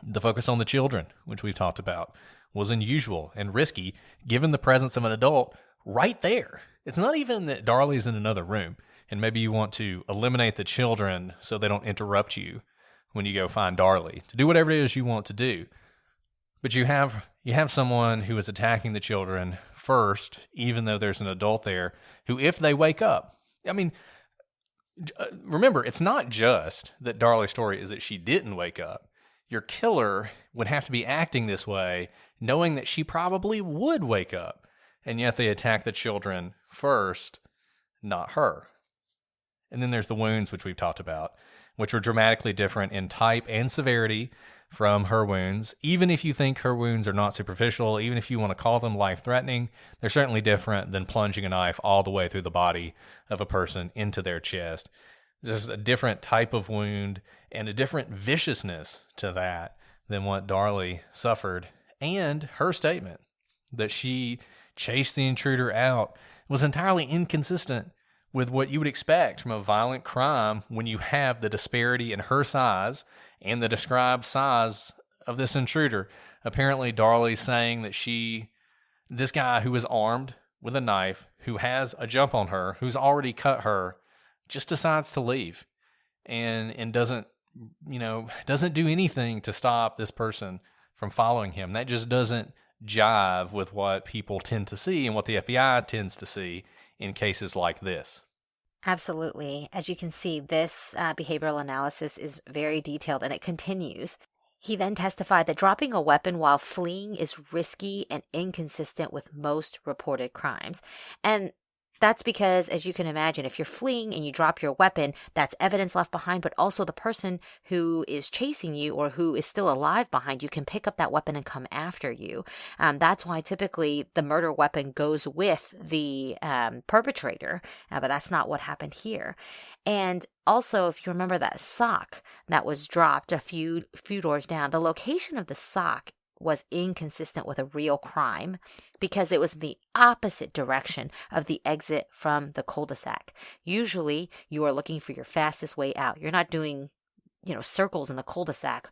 The focus on the children, which we've talked about, was unusual and risky given the presence of an adult right there. It's not even that Darlie's in another room and maybe you want to eliminate the children so they don't interrupt you when you go find Darlie to do whatever it is you want to do. But you have someone who is attacking the children first, even though there's an adult there who, if they wake up, I mean, remember, it's not just that Darlie's story is that she didn't wake up. Your killer would have to be acting this way, knowing that she probably would wake up, and yet they attack the children first, not her. And then there's the wounds, which we've talked about, which are dramatically different in type and severity from her wounds. Even if you think her wounds are not superficial, even if you want to call them life-threatening, they're certainly different than plunging a knife all the way through the body of a person into their chest. There's a different type of wound and a different viciousness to that than what Darlie suffered. And her statement that she chased the intruder out was entirely inconsistent with what you would expect from a violent crime when you have the disparity in her size and the described size of this intruder. Apparently, Darlie's saying that this guy who is armed with a knife, who has a jump on her, who's already cut her, just decides to leave and doesn't do anything to stop this person from following him. That just doesn't jive with what people tend to see and what the FBI tends to see in cases like this. Absolutely. As you can see, this behavioral analysis is very detailed, and it continues. He then testified that dropping a weapon while fleeing is risky and inconsistent with most reported crimes. And that's because, as you can imagine, if you're fleeing and you drop your weapon, that's evidence left behind, but also the person who is chasing you or who is still alive behind you can pick up that weapon and come after you. That's why typically the murder weapon goes with the perpetrator, but that's not what happened here. And also, if you remember that sock that was dropped a few doors down, the location of the sock was inconsistent with a real crime because it was in the opposite direction of the exit from the cul-de-sac. Usually, you are looking for your fastest way out. You're not doing, circles in the cul-de-sac,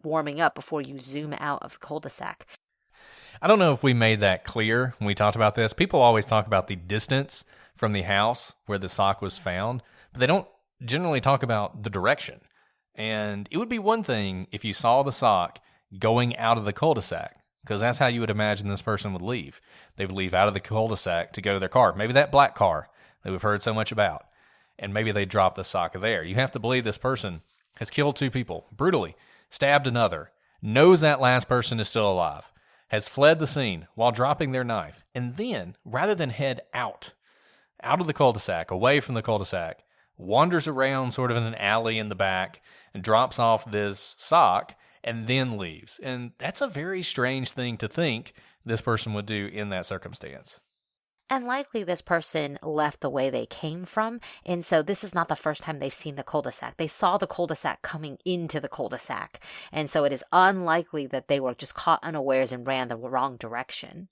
warming up before you zoom out of the cul-de-sac. I don't know if we made that clear when we talked about this. People always talk about the distance from the house where the sock was found, but they don't generally talk about the direction. And it would be one thing if you saw the sock going out of the cul-de-sac, because that's how you would imagine this person would leave. They would leave out of the cul-de-sac to go to their car, maybe that black car that we've heard so much about, and maybe they drop the sock there. You have to believe this person has killed two people, brutally, stabbed another, knows that last person is still alive, has fled the scene while dropping their knife, and then, rather than head out of the cul-de-sac, away from the cul-de-sac, wanders around sort of in an alley in the back and drops off this sock and then leaves. And that's a very strange thing to think this person would do in that circumstance. And likely this person left the way they came from. And so this is not the first time they've seen the cul-de-sac. They saw the cul-de-sac coming into the cul-de-sac. And so it is unlikely that they were just caught unawares and ran the wrong direction.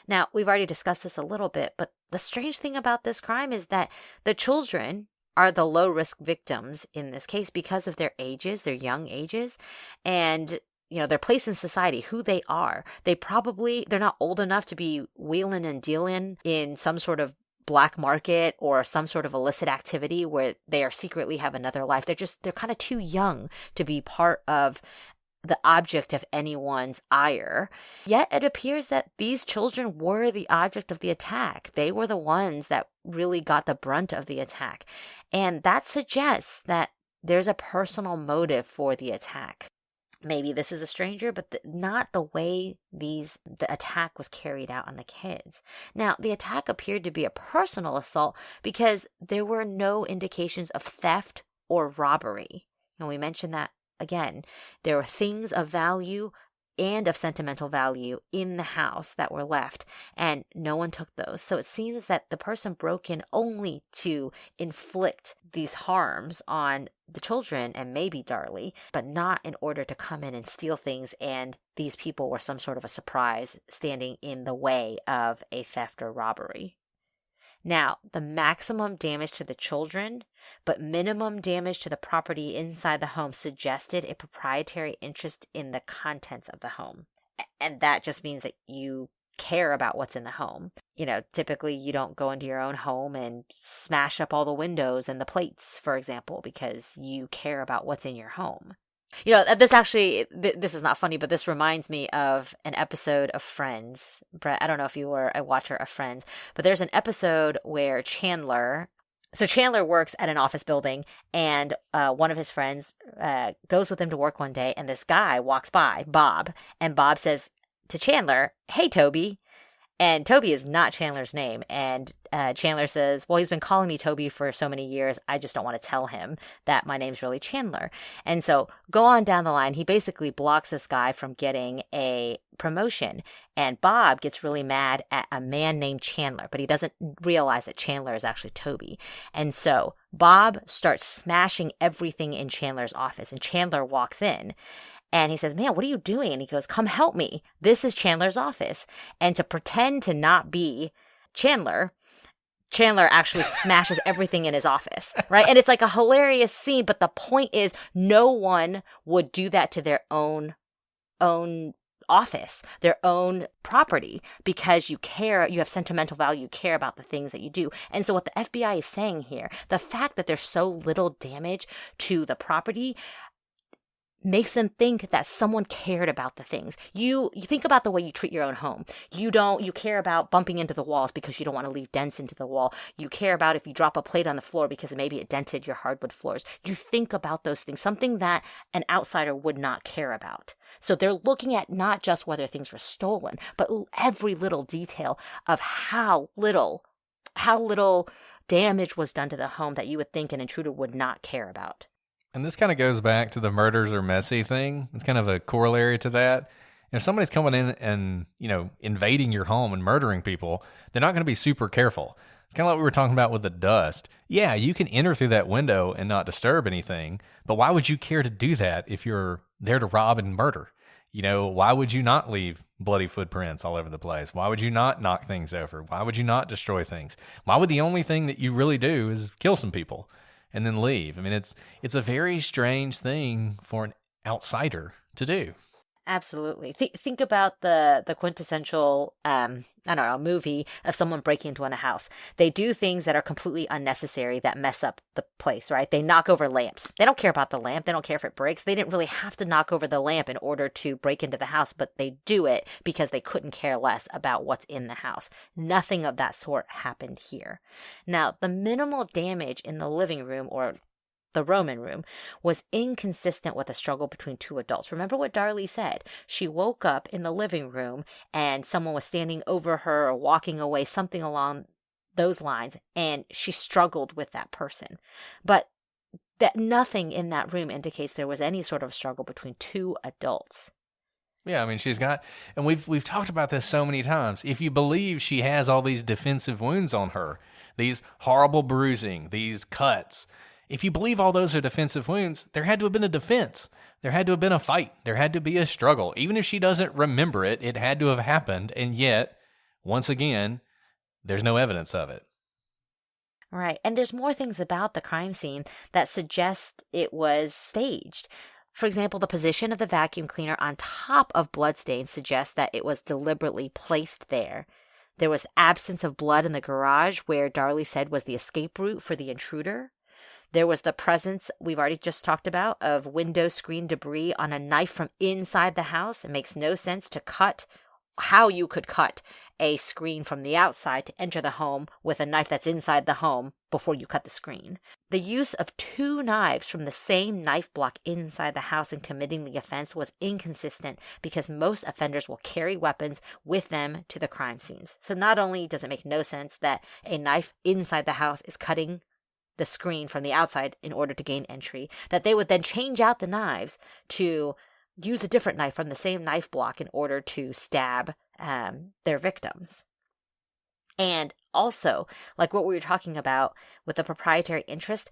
Now, we've already discussed this a little bit, but the strange thing about this crime is that the children are the low-risk victims in this case because of their ages, their young ages, and their place in society, who they are. They're not old enough to be wheeling and dealing in some sort of black market or some sort of illicit activity where they are secretly have another life. They're kind of too young to be part of the object of anyone's ire. Yet it appears that these children were the object of the attack. They were the ones that really got the brunt of the attack. And that suggests that there's a personal motive for the attack. Maybe this is a stranger, but not the way the attack was carried out on the kids. Now, the attack appeared to be a personal assault because there were no indications of theft or robbery. And we mentioned that again. There were things of value and of sentimental value in the house that were left, and no one took those. So it seems that the person broke in only to inflict these harms on the children and maybe Darlie, but not in order to come in and steal things, and these people were some sort of a surprise standing in the way of a theft or robbery. Now, the maximum damage to the children, but minimum damage to the property inside the home suggested a proprietary interest in the contents of the home. And that just means that you care about what's in the home. Typically you don't go into your own home and smash up all the windows and the plates, for example, because you care about what's in your home. This is not funny, but this reminds me of an episode of Friends. Brett, I don't know if you were a watcher of Friends, but there's an episode where Chandler works at an office building, and one of his friends goes with him to work one day, and this guy walks by, Bob, and Bob says to Chandler, "Hey, Toby." And Toby is not Chandler's name. And Chandler says, "Well, he's been calling me Toby for so many years. I just don't want to tell him that my name's really Chandler." And so go on down the line. He basically blocks this guy from getting a promotion. And Bob gets really mad at a man named Chandler, but he doesn't realize that Chandler is actually Toby. And so Bob starts smashing everything in Chandler's office. And Chandler walks in. And he says, "Man, what are you doing?" And he goes, "Come help me. This is Chandler's office." And to pretend to not be Chandler actually smashes everything in his office, right? And it's like a hilarious scene, but the point is no one would do that to their own office, their own property, because you care, you have sentimental value, you care about the things that you do. And so what the FBI is saying here, the fact that there's so little damage to the property makes them think that someone cared about the things. You think about the way you treat your own home. You care about bumping into the walls because you don't want to leave dents into the wall. You care about if you drop a plate on the floor because maybe it dented your hardwood floors. You think about those things, something that an outsider would not care about. So they're looking at not just whether things were stolen, but every little detail of how little damage was done to the home that you would think an intruder would not care about. And this kind of goes back to the murders are messy thing. It's kind of a corollary to that. If somebody's coming in and, invading your home and murdering people, they're not going to be super careful. It's kind of like we were talking about with the dust. Yeah, you can enter through that window and not disturb anything, but why would you care to do that if you're there to rob and murder? Why would you not leave bloody footprints all over the place? Why would you not knock things over? Why would you not destroy things? Why would the only thing that you really do is kill some people and then leave? I mean, it's a very strange thing for an outsider to do. Absolutely. Think about the quintessential, movie of someone breaking into a house. They do things that are completely unnecessary that mess up the place, right? They knock over lamps. They don't care about the lamp. They don't care if it breaks. They didn't really have to knock over the lamp in order to break into the house, but they do it because they couldn't care less about what's in the house. Nothing of that sort happened here. Now, the minimal damage in the living room, or the Roman room, was inconsistent with a struggle between two adults. Remember what Darlie said. She woke up in the living room and someone was standing over her or walking away, something along those lines, and she struggled with that person. But that nothing in that room indicates there was any sort of struggle between two adults. Yeah, I mean, she's got, and we've talked about this so many times. If you believe she has all these defensive wounds on her, these horrible bruising, these cuts, if you believe all those are defensive wounds, there had to have been a defense. There had to have been a fight. There had to be a struggle. Even if she doesn't remember it, it had to have happened. And yet, once again, there's no evidence of it. Right. And there's more things about the crime scene that suggest it was staged. For example, the position of the vacuum cleaner on top of bloodstains suggests that it was deliberately placed there. There was absence of blood in the garage where Darlie said was the escape route for the intruder. There was the presence, we've already just talked about, of window screen debris on a knife from inside the house. It makes no sense to cut how you could cut a screen from the outside to enter the home with a knife that's inside the home before you cut the screen. The use of 2 knives from the same knife block inside the house in committing the offense was inconsistent because most offenders will carry weapons with them to the crime scenes. So not only does it make no sense that a knife inside the house is cutting the screen from the outside in order to gain entry, that they would then change out the knives to use a different knife from the same knife block in order to stab their victims. And also, like what we were talking about with the proprietary interest,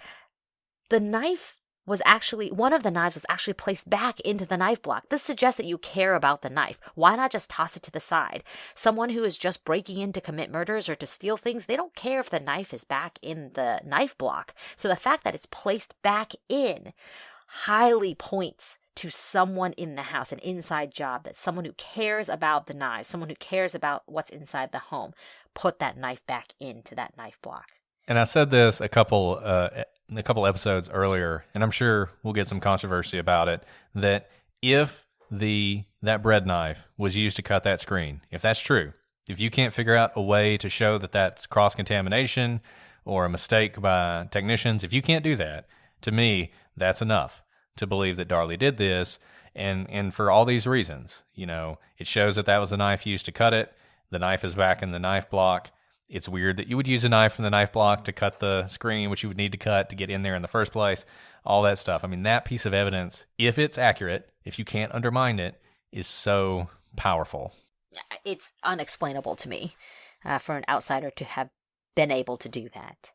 the knife was actually, one of the knives was actually placed back into the knife block. This suggests that you care about the knife. Why not just toss it to the side? Someone who is just breaking in to commit murders or to steal things, they don't care if the knife is back in the knife block. So the fact that it's placed back in highly points to someone in the house, an inside job, that someone who cares about the knives, someone who cares about what's inside the home, put that knife back into that knife block. And I said this a couple episodes earlier, and I'm sure we'll get some controversy about it, that if that bread knife was used to cut that screen, if that's true, if you can't figure out a way to show that that's cross-contamination or a mistake by technicians, if you can't do that, to me, that's enough to believe that Darlie did this, and for all these reasons. You know, it shows that was a knife used to cut it. The knife is back in the knife block. It's weird that you would use a knife from the knife block to cut the screen, which you would need to cut to get in there in the first place. All that stuff. I mean, that piece of evidence, if it's accurate, if you can't undermine it, is so powerful. It's unexplainable to me for an outsider to have been able to do that.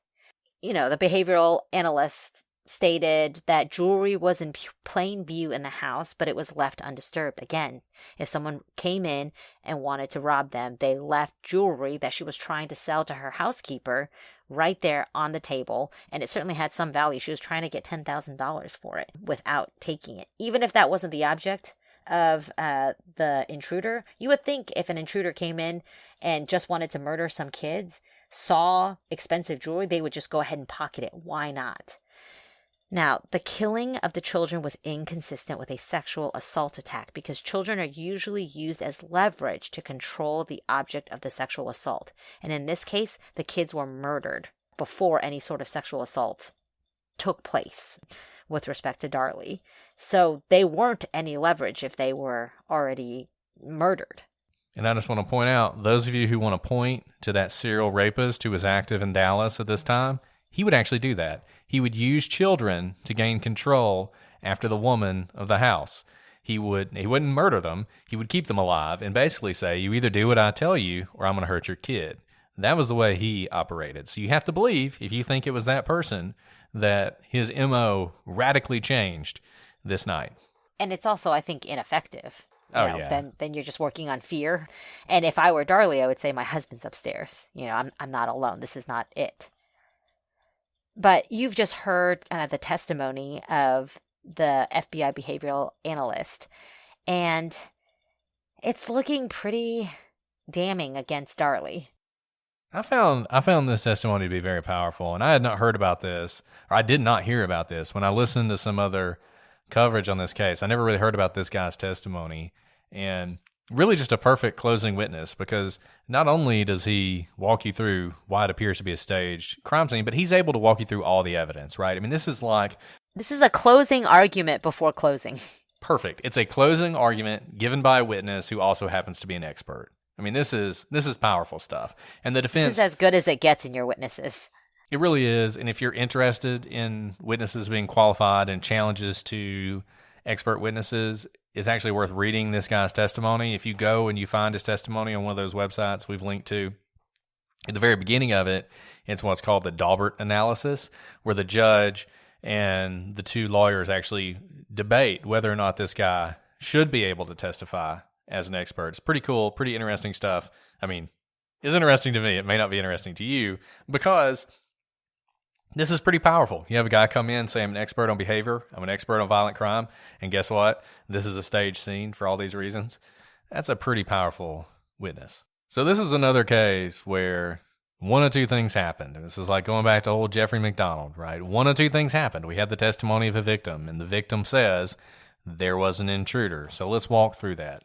You know, the behavioral analyst stated that jewelry was in plain view in the house, but it was left undisturbed. Again, if someone came in and wanted to rob them, they left jewelry that she was trying to sell to her housekeeper right there on the table, and it certainly had some value. She was trying to get $10,000 for it without taking it. Even if that wasn't the object of the intruder, you would think if an intruder came in and just wanted to murder some kids, saw expensive jewelry, they would just go ahead and pocket it. Why not? Now, the killing of the children was inconsistent with a sexual assault attack because children are usually used as leverage to control the object of the sexual assault. And in this case, the kids were murdered before any sort of sexual assault took place with respect to Darlie. So they weren't any leverage if they were already murdered. And I just want to point out, those of you who want to point to that serial rapist who was active in Dallas at this time, he would actually do that. He would use children to gain control after the woman of the house. He wouldn't murder them. He would keep them alive and basically say, you either do what I tell you or I'm going to hurt your kid. That was the way he operated. So you have to believe, if you think it was that person, that his MO radically changed this night. And it's also, I think, ineffective. Yeah. Then you're just working on fear. And if I were Darlie, I would say my husband's upstairs. You know, I'm not alone. This is not it. But you've just heard kind of the testimony of the FBI behavioral analyst, and it's looking pretty damning against Darlie. I found this testimony to be very powerful, and I had not heard about this, or I did not hear about this when I listened to some other coverage on this case. I never really heard about this guy's testimony, and really just a perfect closing witness, because not only does he walk you through why it appears to be a staged crime scene, but he's able to walk you through all the evidence, right? I mean, this is a closing argument before closing. Perfect. It's a closing argument given by a witness who also happens to be an expert. I mean, this is powerful stuff. And the defense... This is as good as it gets in your witnesses. It really is. And if you're interested in witnesses being qualified and challenges to expert witnesses, it's actually worth reading this guy's testimony. If you go and you find his testimony on one of those websites we've linked to, at the very beginning of it, it's what's called the Daubert analysis, where the judge and the two lawyers actually debate whether or not this guy should be able to testify as an expert. It's pretty cool, pretty interesting stuff. I mean, it's interesting to me. It may not be interesting to you because this is pretty powerful. You have a guy come in, say, I'm an expert on behavior, I'm an expert on violent crime, and guess what? This is a staged scene for all these reasons. That's a pretty powerful witness. So this is another case where one of two things happened. And this is like going back to old Jeffrey McDonald, right? One of two things happened. We had the testimony of a victim, and the victim says there was an intruder. So let's walk through that.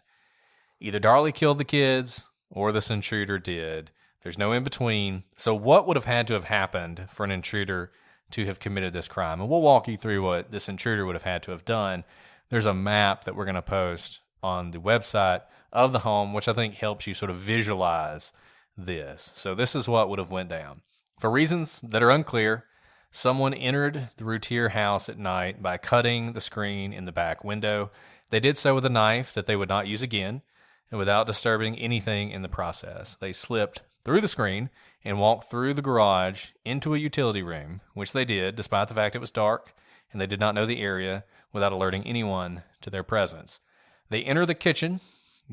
Either Darlie killed the kids or this intruder did. There's no in between. So what would have had to have happened for an intruder to have committed this crime? And we'll walk you through what this intruder would have had to have done. There's a map that we're going to post on the website of the home, which I think helps you sort of visualize this. So this is what would have went down. For reasons that are unclear, someone entered the Routier house at night by cutting the screen in the back window. They did so with a knife that they would not use again, and without disturbing anything in the process. They slipped through the screen and walked through the garage into a utility room, which they did despite the fact it was dark and they did not know the area, without alerting anyone to their presence. They enter the kitchen,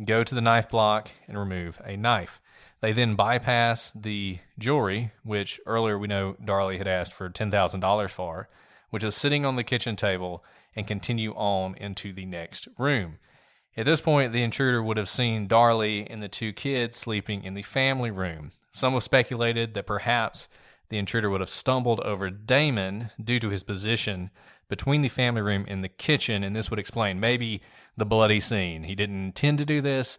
go to the knife block, and remove a knife. They then bypass the jewelry, which earlier we know Darlie had asked for $10,000 for, which is sitting on the kitchen table, and continue on into the next room. At this point, the intruder would have seen Darlie and the two kids sleeping in the family room. Some have speculated that perhaps the intruder would have stumbled over Damon due to his position between the family room and the kitchen, and this would explain maybe the bloody scene. He didn't intend to do this,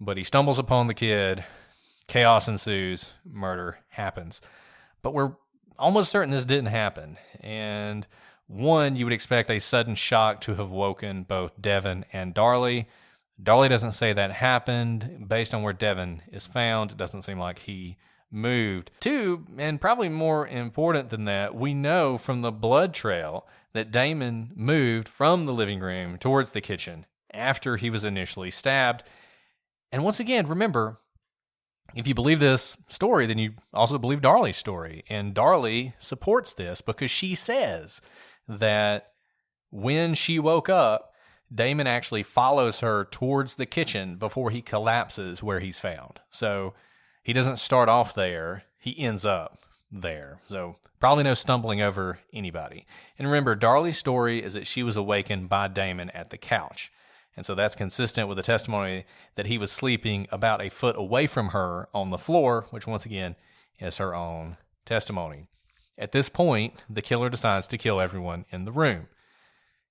but he stumbles upon the kid. Chaos ensues. Murder happens. But we're almost certain this didn't happen. And one, you would expect a sudden shock to have woken both Devin and Darlie. Darlie doesn't say that happened. Based on where Devin is found, it doesn't seem like he moved. Two, and probably more important than that, we know from the blood trail that Damon moved from the living room towards the kitchen after he was initially stabbed. And once again, remember, if you believe this story, then you also believe Darlie's story. And Darlie supports this because she says that when she woke up, Damon actually follows her towards the kitchen before he collapses where he's found. So he doesn't start off there. He ends up there. So probably no stumbling over anybody. And remember, Darlie's story is that she was awakened by Damon at the couch. And so that's consistent with the testimony that he was sleeping about a foot away from her on the floor, which once again is her own testimony. At this point, the killer decides to kill everyone in the room.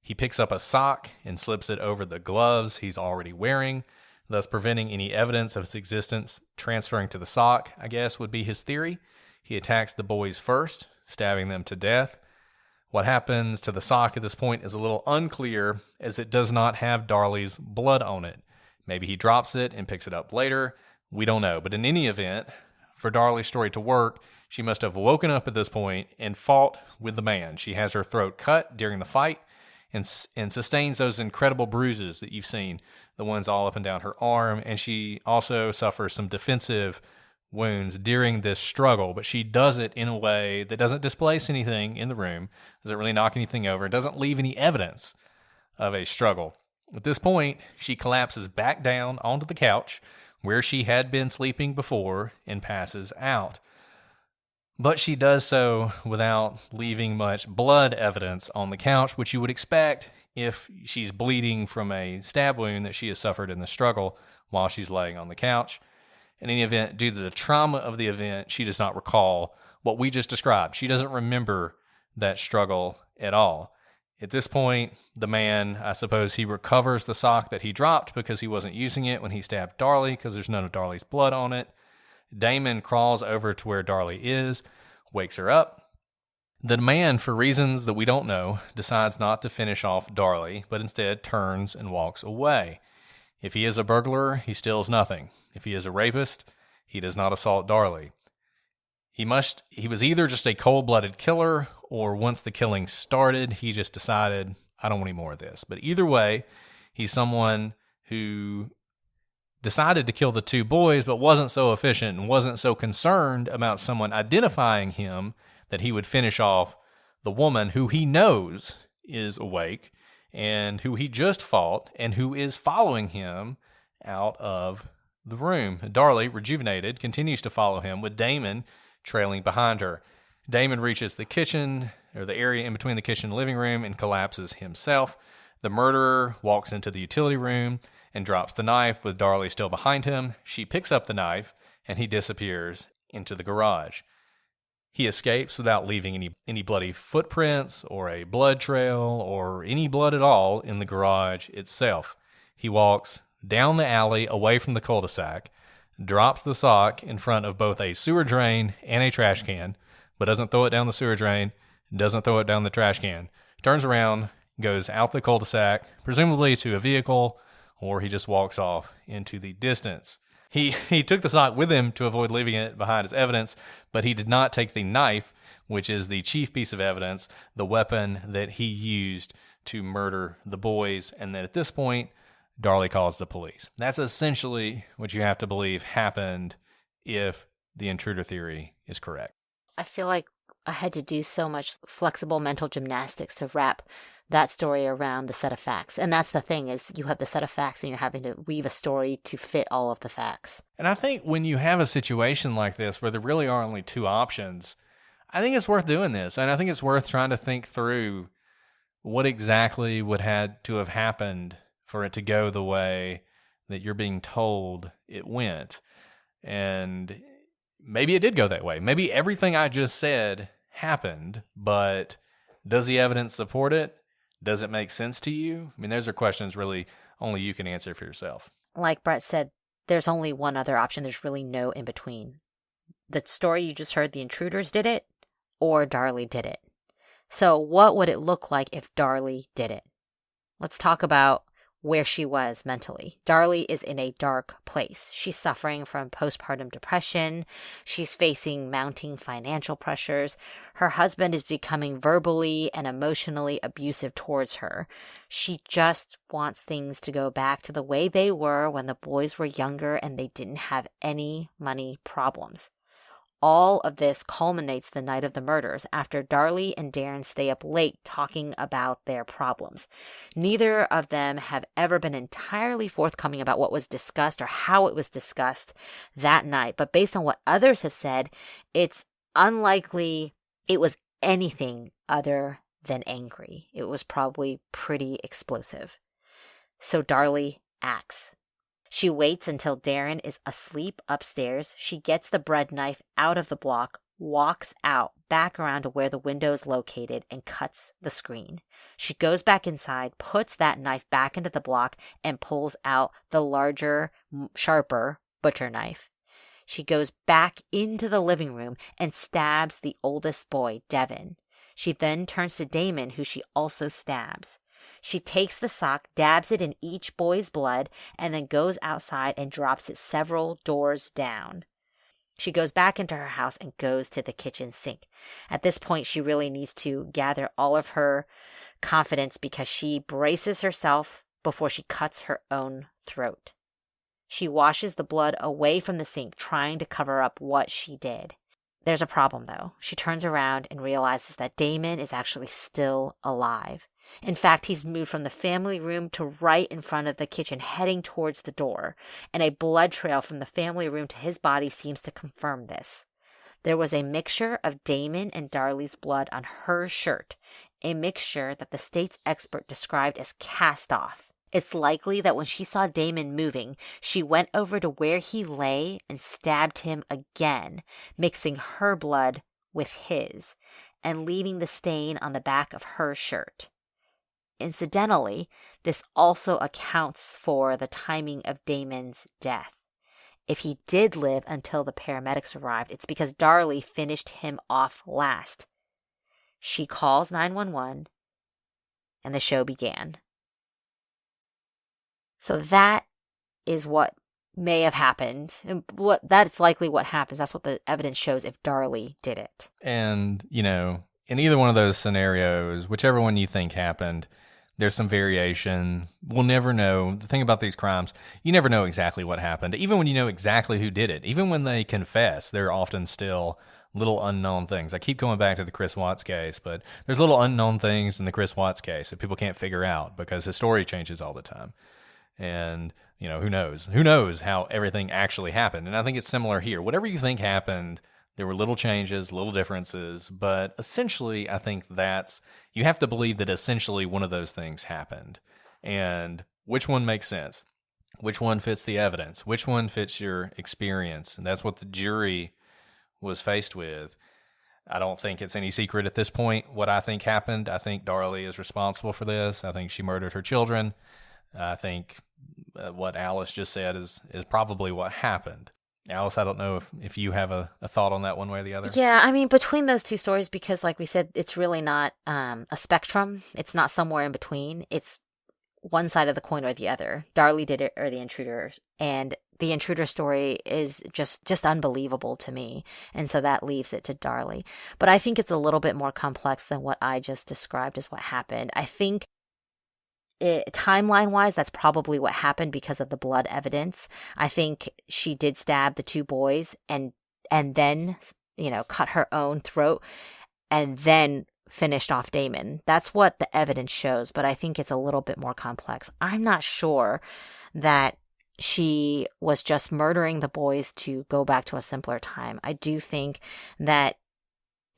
He picks up a sock and slips it over the gloves he's already wearing, thus preventing any evidence of its existence transferring to the sock, I guess would be his theory. He attacks the boys first, stabbing them to death. What happens to the sock at this point is a little unclear, as it does not have Darlie's blood on it. Maybe he drops it and picks it up later. We don't know. But in any event, for Darlie's story to work, she must have woken up at this point and fought with the man. She has her throat cut during the fight and sustains those incredible bruises that you've seen, the ones all up and down her arm. And she also suffers some defensive wounds during this struggle, but she does it in a way that doesn't displace anything in the room, doesn't really knock anything over, doesn't leave any evidence of a struggle. At this point, she collapses back down onto the couch where she had been sleeping before and passes out. But she does so without leaving much blood evidence on the couch, which you would expect if she's bleeding from a stab wound that she has suffered in the struggle while she's laying on the couch. In any event, due to the trauma of the event, she does not recall what we just described. She doesn't remember that struggle at all. At this point, the man, I suppose he recovers the sock that he dropped because he wasn't using it when he stabbed Darlie because there's none of Darlie's blood on it. Damon crawls over to where Darlie is, wakes her up. The man, for reasons that we don't know, decides not to finish off Darlie, but instead turns and walks away. If he is a burglar, he steals nothing. If he is a rapist, he does not assault Darlie. He was either just a cold-blooded killer, or once the killing started, he just decided, I don't want any more of this. But either way, he's someone who decided to kill the two boys, but wasn't so efficient and wasn't so concerned about someone identifying him that he would finish off the woman who he knows is awake and who he just fought and who is following him out of the room. Darlie, rejuvenated, continues to follow him with Damon trailing behind her. Damon reaches the kitchen, or the area in between the kitchen and living room, and collapses himself. The murderer walks into the utility room and drops the knife with Darlie still behind him. She picks up the knife, and he disappears into the garage. He escapes without leaving any bloody footprints or a blood trail or any blood at all in the garage itself. He walks down the alley away from the cul-de-sac, drops the sock in front of both a sewer drain and a trash can, but doesn't throw it down the sewer drain, doesn't throw it down the trash can. Turns around, goes out the cul-de-sac, presumably to a vehicle, or he just walks off into the distance. He took the sock with him to avoid leaving it behind as evidence, but he did not take the knife, which is the chief piece of evidence, the weapon that he used to murder the boys, and that at this point, Darlie calls the police. That's essentially what you have to believe happened if the intruder theory is correct. I feel like I had to do so much flexible mental gymnastics to wrap that story around the set of facts. And that's the thing, is you have the set of facts and you're having to weave a story to fit all of the facts. And I think when you have a situation like this where there really are only two options, I think it's worth doing this. And I think it's worth trying to think through what exactly would had to have happened for it to go the way that you're being told it went. And maybe it did go that way. Maybe everything I just said happened, but does the evidence support it? Does it make sense to you? I mean, those are questions really only you can answer for yourself. Like Brett said, there's only one other option. There's really no in between. The story you just heard, the intruders did it, or Darlie did it. So what would it look like if Darlie did it? Let's talk about where she was mentally. Darlie is in a dark place. She's suffering from postpartum depression. She's facing mounting financial pressures. Her husband is becoming verbally and emotionally abusive towards her. She just wants things to go back to the way they were when the boys were younger and they didn't have any money problems. All of this culminates the night of the murders after Darlie and Darren stay up late talking about their problems. Neither of them have ever been entirely forthcoming about what was discussed or how it was discussed that night. But based on what others have said, it's unlikely it was anything other than angry. It was probably pretty explosive. So Darlie acts. She waits until Darren is asleep upstairs. She gets the bread knife out of the block, walks out, back around to where the window is located, and cuts the screen. She goes back inside, puts that knife back into the block, and pulls out the larger, sharper butcher knife. She goes back into the living room and stabs the oldest boy, Devin. She then turns to Damon, who she also stabs. She takes the sock, dabs it in each boy's blood, and then goes outside and drops it several doors down. She goes back into her house and goes to the kitchen sink. At this point, she really needs to gather all of her confidence because she braces herself before she cuts her own throat. She washes the blood away from the sink, trying to cover up what she did. There's a problem, though. She turns around and realizes that Damon is actually still alive. In fact, he's moved from the family room to right in front of the kitchen, heading towards the door, and a blood trail from the family room to his body seems to confirm this. There was a mixture of Damon and Darlie's blood on her shirt, a mixture that the state's expert described as cast off. It's likely that when she saw Damon moving, she went over to where he lay and stabbed him again, mixing her blood with his, and leaving the stain on the back of her shirt. Incidentally, this also accounts for the timing of Damon's death. If he did live until the paramedics arrived, it's because Darlie finished him off last. She calls 911, and the show began. So that is what may have happened. And that's likely what happens. That's what the evidence shows if Darlie did it. And, in either one of those scenarios, whichever one you think happened, There's some variation. We'll never know. The thing about these crimes, you never know exactly what happened. Even when you know exactly who did it, even when they confess, there are often still little unknown things. I keep going back to the Chris Watts case, but there's little unknown things in the Chris Watts case that people can't figure out because his story changes all the time. And, who knows? Who knows how everything actually happened? And I think it's similar here. Whatever you think happened, there were little changes, little differences, but essentially, I think you have to believe that essentially one of those things happened. And which one makes sense? Which one fits the evidence? Which one fits your experience? And that's what the jury was faced with. I don't think it's any secret at this point what I think happened. I think Darlie is responsible for this. I think she murdered her children. I think what Alice just said is probably what happened. Alice, I don't know if you have a thought on that one way or the other. Yeah, I mean, between those two stories, because like we said, it's really not a spectrum. It's not somewhere in between. It's one side of the coin or the other. Darlie did it or the intruder. And the intruder story is just unbelievable to me. And so that leaves it to Darlie. But I think it's a little bit more complex than what I just described as what happened. I think timeline-wise, that's probably what happened because of the blood evidence. I think she did stab the two boys and then, cut her own throat and then finished off Damon. That's what the evidence shows, but I think it's a little bit more complex. I'm not sure that she was just murdering the boys to go back to a simpler time. I do think that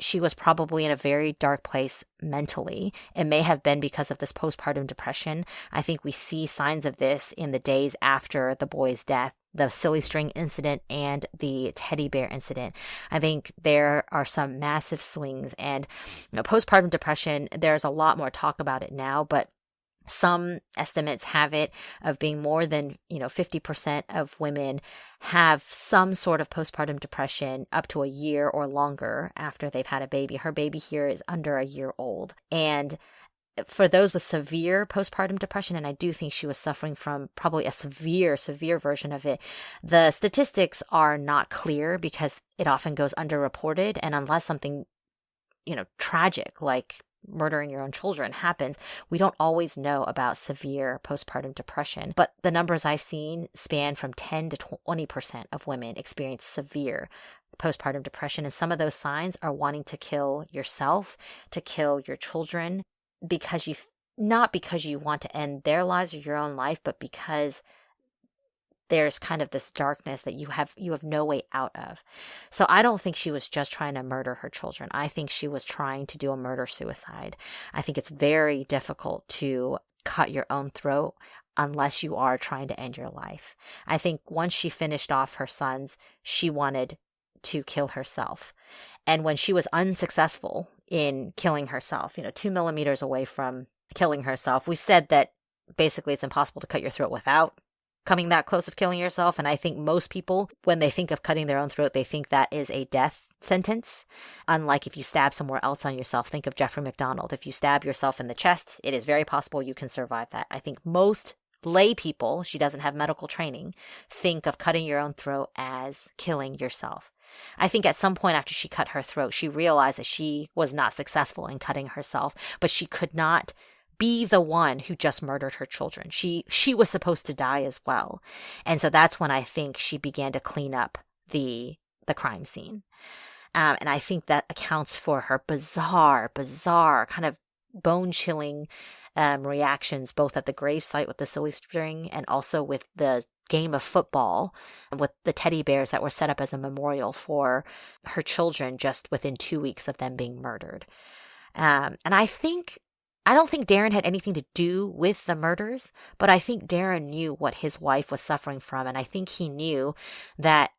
she was probably in a very dark place mentally. It may have been because of this postpartum depression. I think we see signs of this in the days after the boy's death, the silly string incident and the teddy bear incident. I think there are some massive swings, and postpartum depression, there's a lot more talk about it now, but some estimates have it of being more than 50% of women have some sort of postpartum depression up to a year or longer after they've had a baby. Her baby here is under a year old. And for those with severe postpartum depression, and I do think she was suffering from probably a severe version of it, the statistics are not clear because it often goes underreported. And unless something, tragic like murdering your own children happens, we don't always know about severe postpartum depression. But the numbers I've seen span from 10 to 20% of women experience severe postpartum depression. And some of those signs are wanting to kill yourself, to kill your children, not because you want to end their lives or your own life, but because there's kind of this darkness that you have no way out of. So I don't think she was just trying to murder her children. I think she was trying to do a murder-suicide. I think it's very difficult to cut your own throat unless you are trying to end your life. I think once she finished off her sons, she wanted to kill herself. And when she was unsuccessful in killing herself, 2 millimeters away from killing herself, we've said that basically it's impossible to cut your throat without coming that close of killing yourself. And I think most people, when they think of cutting their own throat, they think that is a death sentence. Unlike if you stab somewhere else on yourself, think of Jeffrey McDonald. If you stab yourself in the chest, it is very possible you can survive that. I think most lay people, she doesn't have medical training, think of cutting your own throat as killing yourself. I think at some point after she cut her throat, she realized that she was not successful in cutting herself, but she could not be the one who just murdered her children. She was supposed to die as well. And so that's when I think she began to clean up the crime scene. And I think that accounts for her bizarre, kind of bone-chilling reactions, both at the gravesite with the silly string and also with the game of football with the teddy bears that were set up as a memorial for her children just within 2 weeks of them being murdered. And I don't think Darren had anything to do with the murders, but I think Darren knew what his wife was suffering from. And I think he knew that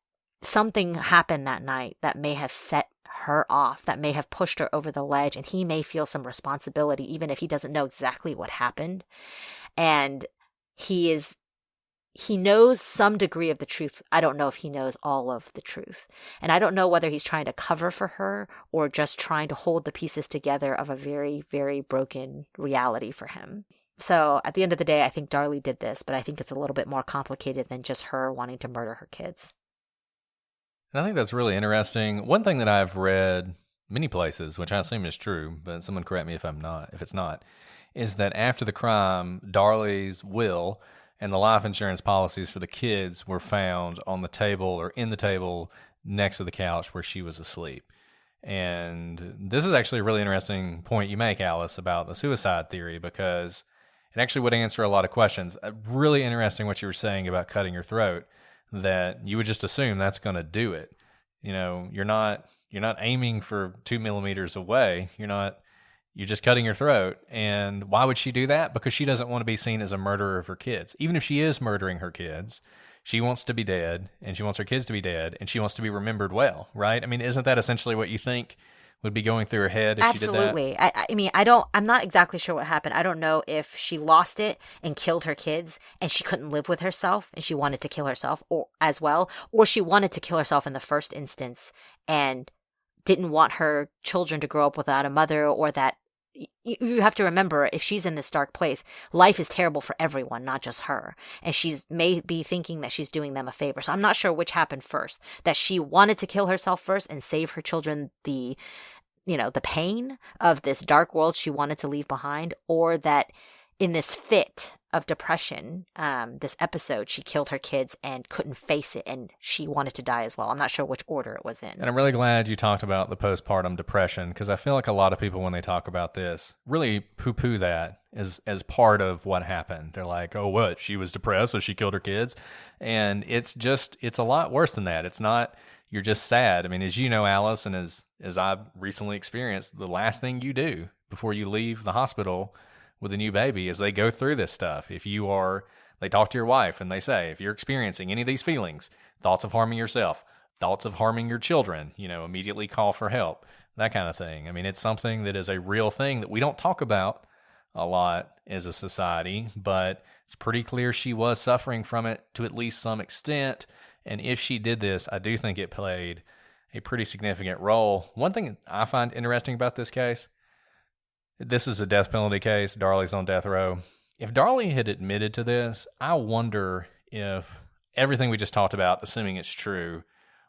something happened that night that may have set her off, that may have pushed her over the ledge. And he may feel some responsibility, even if he doesn't know exactly what happened. And he knows some degree of the truth. I don't know if he knows all of the truth. And I don't know whether he's trying to cover for her or just trying to hold the pieces together of a very, very broken reality for him. So at the end of the day, I think Darlie did this, but I think it's a little bit more complicated than just her wanting to murder her kids. And I think that's really interesting. One thing that I've read many places, which I assume is true, but someone correct me if it's not, is that after the crime, Darlie's will and the life insurance policies for the kids were found on the table or in the table next to the couch where she was asleep. And this is actually a really interesting point you make, Alice, about the suicide theory, because it actually would answer a lot of questions. Really interesting what you were saying about cutting your throat, that you would just assume that's going to do it. You know, you're not aiming for 2 millimeters away. You're just cutting your throat. And why would she do that? Because she doesn't want to be seen as a murderer of her kids. Even if she is murdering her kids, she wants to be dead, and she wants her kids to be dead, and she wants to be remembered well, right? I mean, isn't that essentially what you think would be going through her head if Absolutely. she did that? I mean, I'm not exactly sure what happened. I don't know if she lost it and killed her kids and she couldn't live with herself and she wanted to kill herself as well, or she wanted to kill herself in the first instance and didn't want her children to grow up without a mother, or that you have to remember, if she's in this dark place, life is terrible for everyone, not just her. And she's may be thinking that she's doing them a favor. So I'm not sure which happened first, that she wanted to kill herself first and save her children the pain of this dark world she wanted to leave behind, or that in this fit of depression, this episode, she killed her kids and couldn't face it, and she wanted to die as well. I'm not sure which order it was in. And I'm really glad you talked about the postpartum depression, because I feel like a lot of people, when they talk about this, really poo-poo that as part of what happened. They're like, oh, what? She was depressed, so she killed her kids? And it's a lot worse than that. It's not, you're just sad. I mean, as you know, Alice, and as I've recently experienced, the last thing you do before you leave the hospital with a new baby is they go through this stuff. They talk to your wife and they say, if you're experiencing any of these feelings, thoughts of harming yourself, thoughts of harming your children, immediately call for help, that kind of thing. I mean, it's something that is a real thing that we don't talk about a lot as a society, but it's pretty clear she was suffering from it to at least some extent. And if she did this, I do think it played a pretty significant role. One thing I find interesting about this case, this is a death penalty case. Darlie's on death row. If Darlie had admitted to this, I wonder if everything we just talked about, assuming it's true,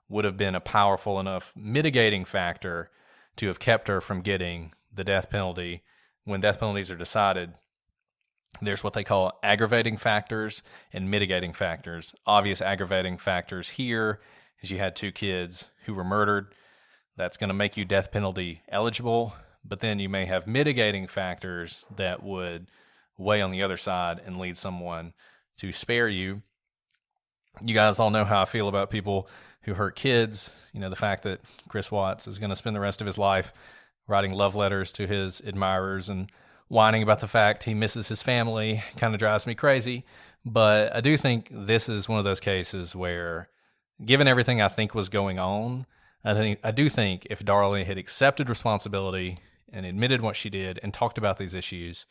would have been a powerful enough mitigating factor to have kept her from getting the death penalty. When death penalties are decided, there's what they call aggravating factors and mitigating factors. Obvious aggravating factors here is you had 2 kids who were murdered. That's going to make you death penalty eligible. But then you may have mitigating factors that would weigh on the other side and lead someone to spare you. You guys all know how I feel about people who hurt kids. The fact that Chris Watts is going to spend the rest of his life writing love letters to his admirers and whining about the fact he misses his family kind of drives me crazy. But I do think this is one of those cases where, given everything I think was going on, I do think if Darlie had accepted responsibility and admitted what she did and talked about these issues,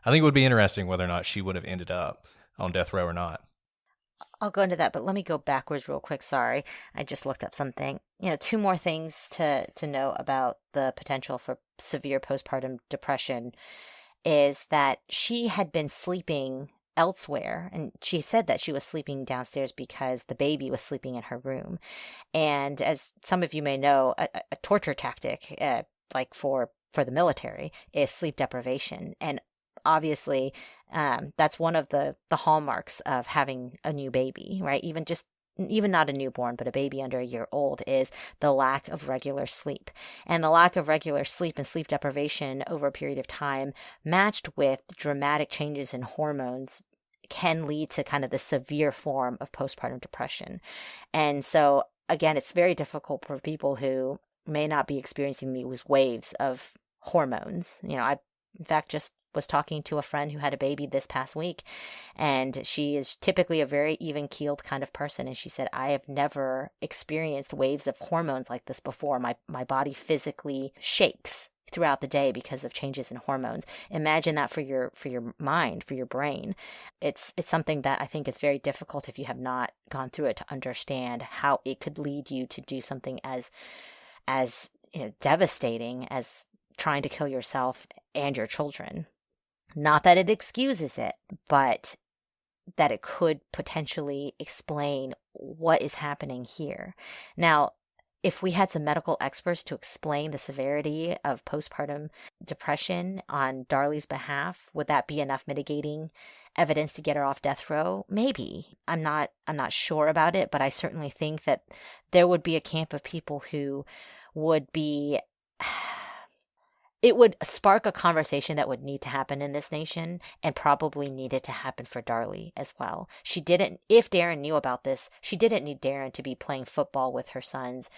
I think it would be interesting whether or not she would have ended up on death row or not. I'll go into that, but let me go backwards real quick. Sorry, I just looked up something. 2 more things to know about the potential for severe postpartum depression is that she had been sleeping elsewhere, and she said that she was sleeping downstairs because the baby was sleeping in her room. And as some of you may know, a torture tactic, like for the military, is sleep deprivation. And obviously, that's one of the hallmarks of having a new baby, right? Even not a newborn, but a baby under a year old, is the lack of regular sleep. And the lack of regular sleep and sleep deprivation over a period of time, matched with dramatic changes in hormones, can lead to kind of the severe form of postpartum depression. And so, again, it's very difficult for people who may not be experiencing these waves of hormones. I in fact just was talking to a friend who had a baby this past week, and she is typically a very even-keeled kind of person, and she said, I have never experienced waves of hormones like this before. My body physically shakes throughout the day because of changes in hormones. Imagine that for your mind, for your brain. It's something that I think is very difficult if you have not gone through it to understand how it could lead you to do something as devastating as trying to kill yourself and your children. Not that it excuses it, but that it could potentially explain what is happening here. Now, if we had some medical experts to explain the severity of postpartum depression on Darlie's behalf, would that be enough mitigating evidence to get her off death row? Maybe. I'm not sure about it, but I certainly think that there would be a camp of people who would be it would spark a conversation that would need to happen in this nation and probably needed to happen for Darlie as well. If Darren knew about this, she didn't need Darren to be playing football with her son's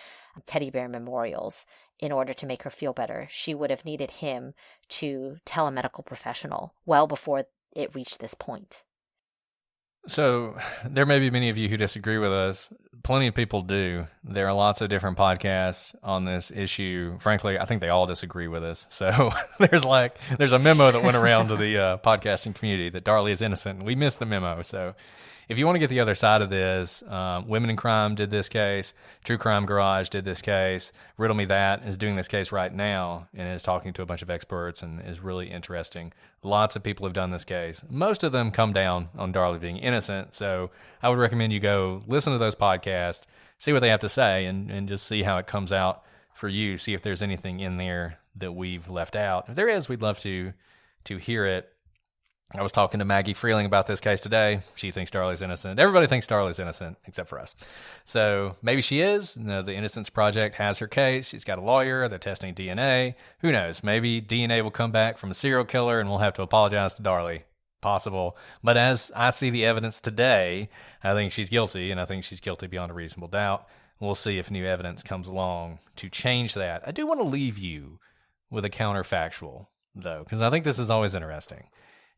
teddy bear memorials in order to make her feel better. She would have needed him to tell a medical professional well before it reached this point. So there may be many of you who disagree with us. Plenty of people do. There are lots of different podcasts on this issue. Frankly, I think they all disagree with us. So there's a memo that went around to the podcasting community that Darlie is innocent, and we missed the memo. So if you want to get the other side of this, Women in Crime did this case. True Crime Garage did this case. Riddle Me That is doing this case right now and is talking to a bunch of experts and is really interesting. Lots of people have done this case. Most of them come down on Darlie being innocent. So I would recommend you go listen to those podcasts, see what they have to say, and just see how it comes out for you. See if there's anything in there that we've left out. If there is, we'd love to hear it. I was talking to Maggie Freeling about this case today. She thinks Darlie's innocent. Everybody thinks Darlie's innocent except for us. So maybe she is. The Innocence Project has her case. She's got a lawyer. They're testing DNA. Who knows? Maybe DNA will come back from a serial killer and we'll have to apologize to Darlie. Possible. But as I see the evidence today, I think she's guilty, and I think she's guilty beyond a reasonable doubt. We'll see if new evidence comes along to change that. I do want to leave you with a counterfactual, though, because I think this is always interesting.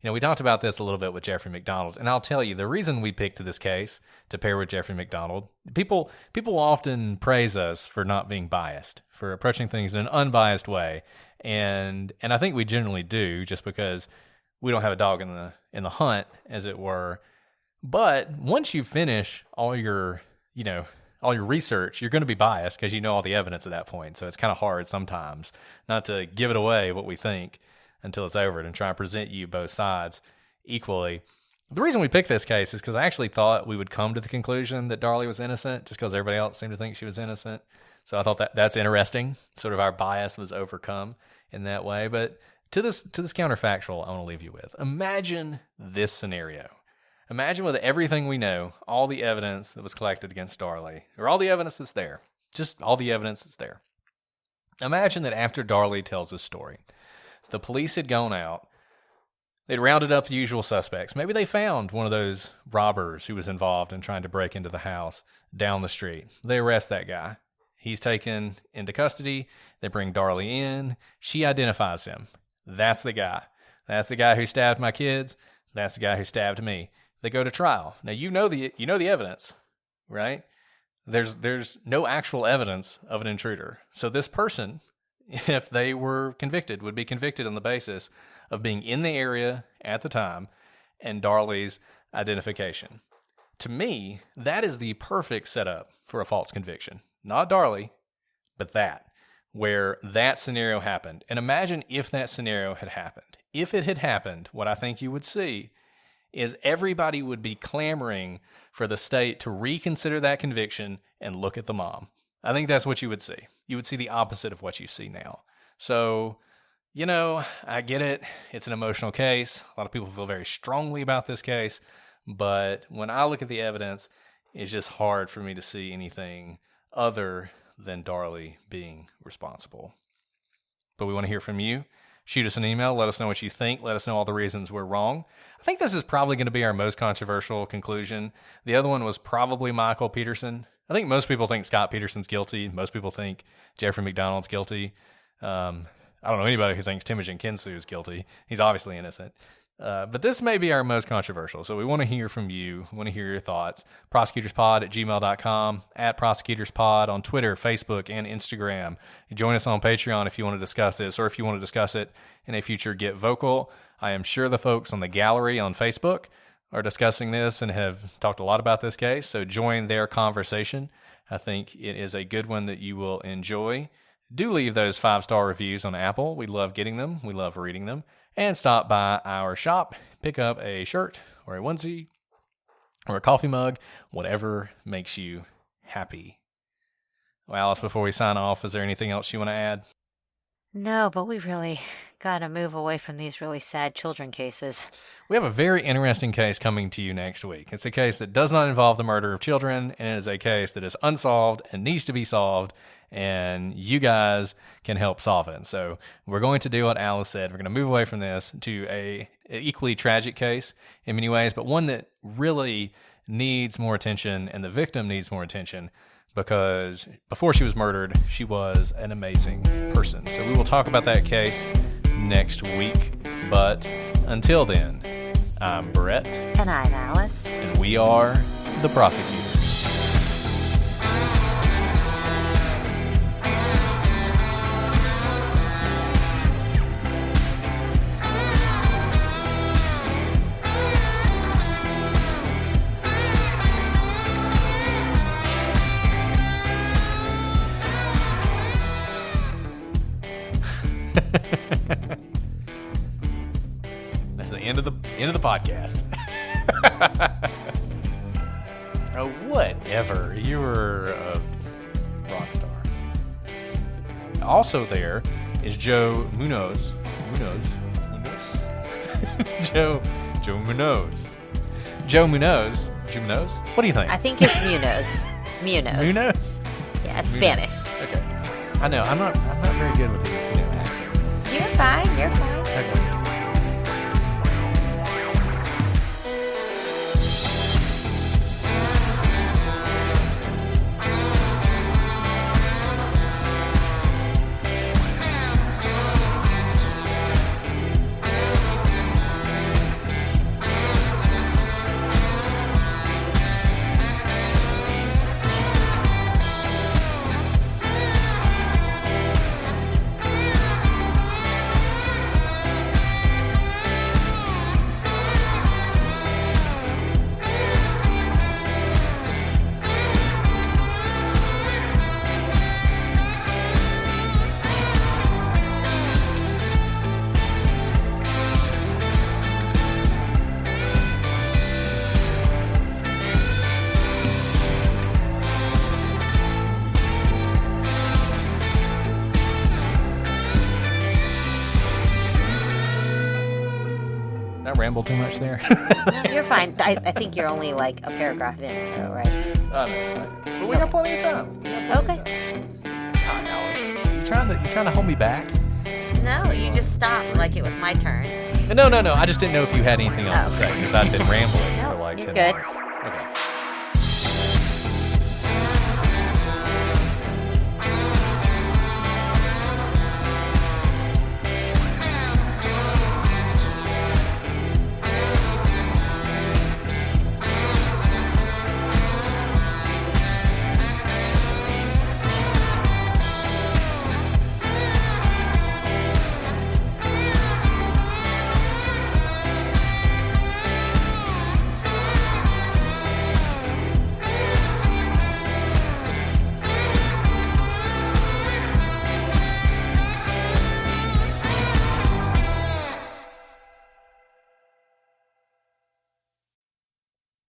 We talked about this a little bit with Jeffrey McDonald, and I'll tell you, the reason we picked this case to pair with Jeffrey McDonald, people often praise us for not being biased, for approaching things in an unbiased way, and I think we generally do, just because we don't have a dog in the hunt, as it were. But once you finish all your research, you're going to be biased because you know all the evidence at that point. So it's kind of hard sometimes not to give it away what we think until it's over and try and present you both sides equally. The reason we picked this case is because I actually thought we would come to the conclusion that Darlie was innocent just because everybody else seemed to think she was innocent. So I thought that's interesting. Sort of our bias was overcome in that way. But to this counterfactual, I want to leave you with. Imagine this scenario. Imagine with everything we know, all the evidence that was collected against Darlie, or all the evidence that's there, just all the evidence that's there. Imagine that after Darlie tells this story, the police had gone out. They'd rounded up the usual suspects. Maybe they found one of those robbers who was involved in trying to break into the house down the street. They arrest that guy. He's taken into custody. They bring Darlie in. She identifies him. That's the guy. That's the guy who stabbed my kids. That's the guy who stabbed me. They go to trial. Now you know the evidence, right? There's no actual evidence of an intruder. So this person, if they were convicted, would be convicted on the basis of being in the area at the time and Darlie's identification. To me, that is the perfect setup for a false conviction. Not Darlie, but where that scenario happened. And imagine if that scenario had happened. If it had happened, what I think you would see is everybody would be clamoring for the state to reconsider that conviction and look at the mom. I think that's what you would see. You would see the opposite of what you see now. So, I get it. It's an emotional case. A lot of people feel very strongly about this case. But when I look at the evidence, it's just hard for me to see anything other than Darlie being responsible. But we want to hear from you. Shoot us an email. Let us know what you think. Let us know all the reasons we're wrong. I think this is probably going to be our most controversial conclusion. The other one was probably Michael Peterson. I think most people think Scott Peterson's guilty. Most people think Jeffrey McDonald's guilty. I don't know anybody who thinks Temujin Kinsu is guilty. He's obviously innocent. But this may be our most controversial, so we want to hear from you. We want to hear your thoughts. prosecutorspod@gmail.com, @prosecutorspod on Twitter, Facebook, and Instagram. Join us on Patreon if you want to discuss this, or if you want to discuss it in a future Get Vocal. I am sure the folks on the gallery on Facebook are discussing this and have talked a lot about this case, so join their conversation. I think it is a good one that you will enjoy. Do leave those 5-star reviews on Apple. We love getting them. We love reading them. And stop by our shop, pick up a shirt or a onesie or a coffee mug, whatever makes you happy. Well, Alice, before we sign off, is there anything else you want to add? No, but we really got to move away from these really sad children cases. We have a very interesting case coming to you next week. It's a case that does not involve the murder of children, and it is a case that is unsolved and needs to be solved, and you guys can help solve it. So we're going to do what Alice said. We're going to move away from this to a equally tragic case in many ways, but one that really needs more attention, and the victim needs more attention, because before she was murdered, she was an amazing person. So we will talk about that case next week. But until then, I'm Brett. And I'm Alice. And we are the prosecutors. That's the end of the podcast. Oh, whatever. You were a rock star. Also there is Joe Munoz. Joe Munoz. Joe Munoz. What do you think? I think it's Munoz. Munoz? Yeah, it's Munoz. Spanish. Okay. I know. I'm not very good with the accents. You're fine. You're fine. Okay. Ramble too much there? No, you're fine. I think you're only like a paragraph in, though, right? I know. But we got plenty of time. Okay. God, Alice, you trying to hold me back? No, you just stopped like it was my turn. No. I just didn't know if you had anything else to Oh. say, because I've been rambling No, for like you're 10 good. minutes. Okay.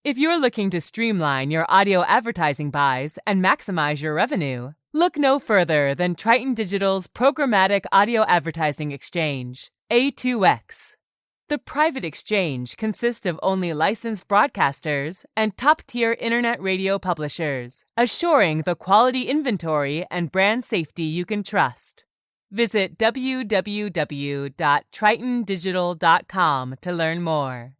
If you're looking to streamline your audio advertising buys and maximize your revenue, look no further than Triton Digital's programmatic audio advertising exchange, A2X. The private exchange consists of only licensed broadcasters and top-tier internet radio publishers, assuring the quality inventory and brand safety you can trust. Visit www.tritondigital.com to learn more.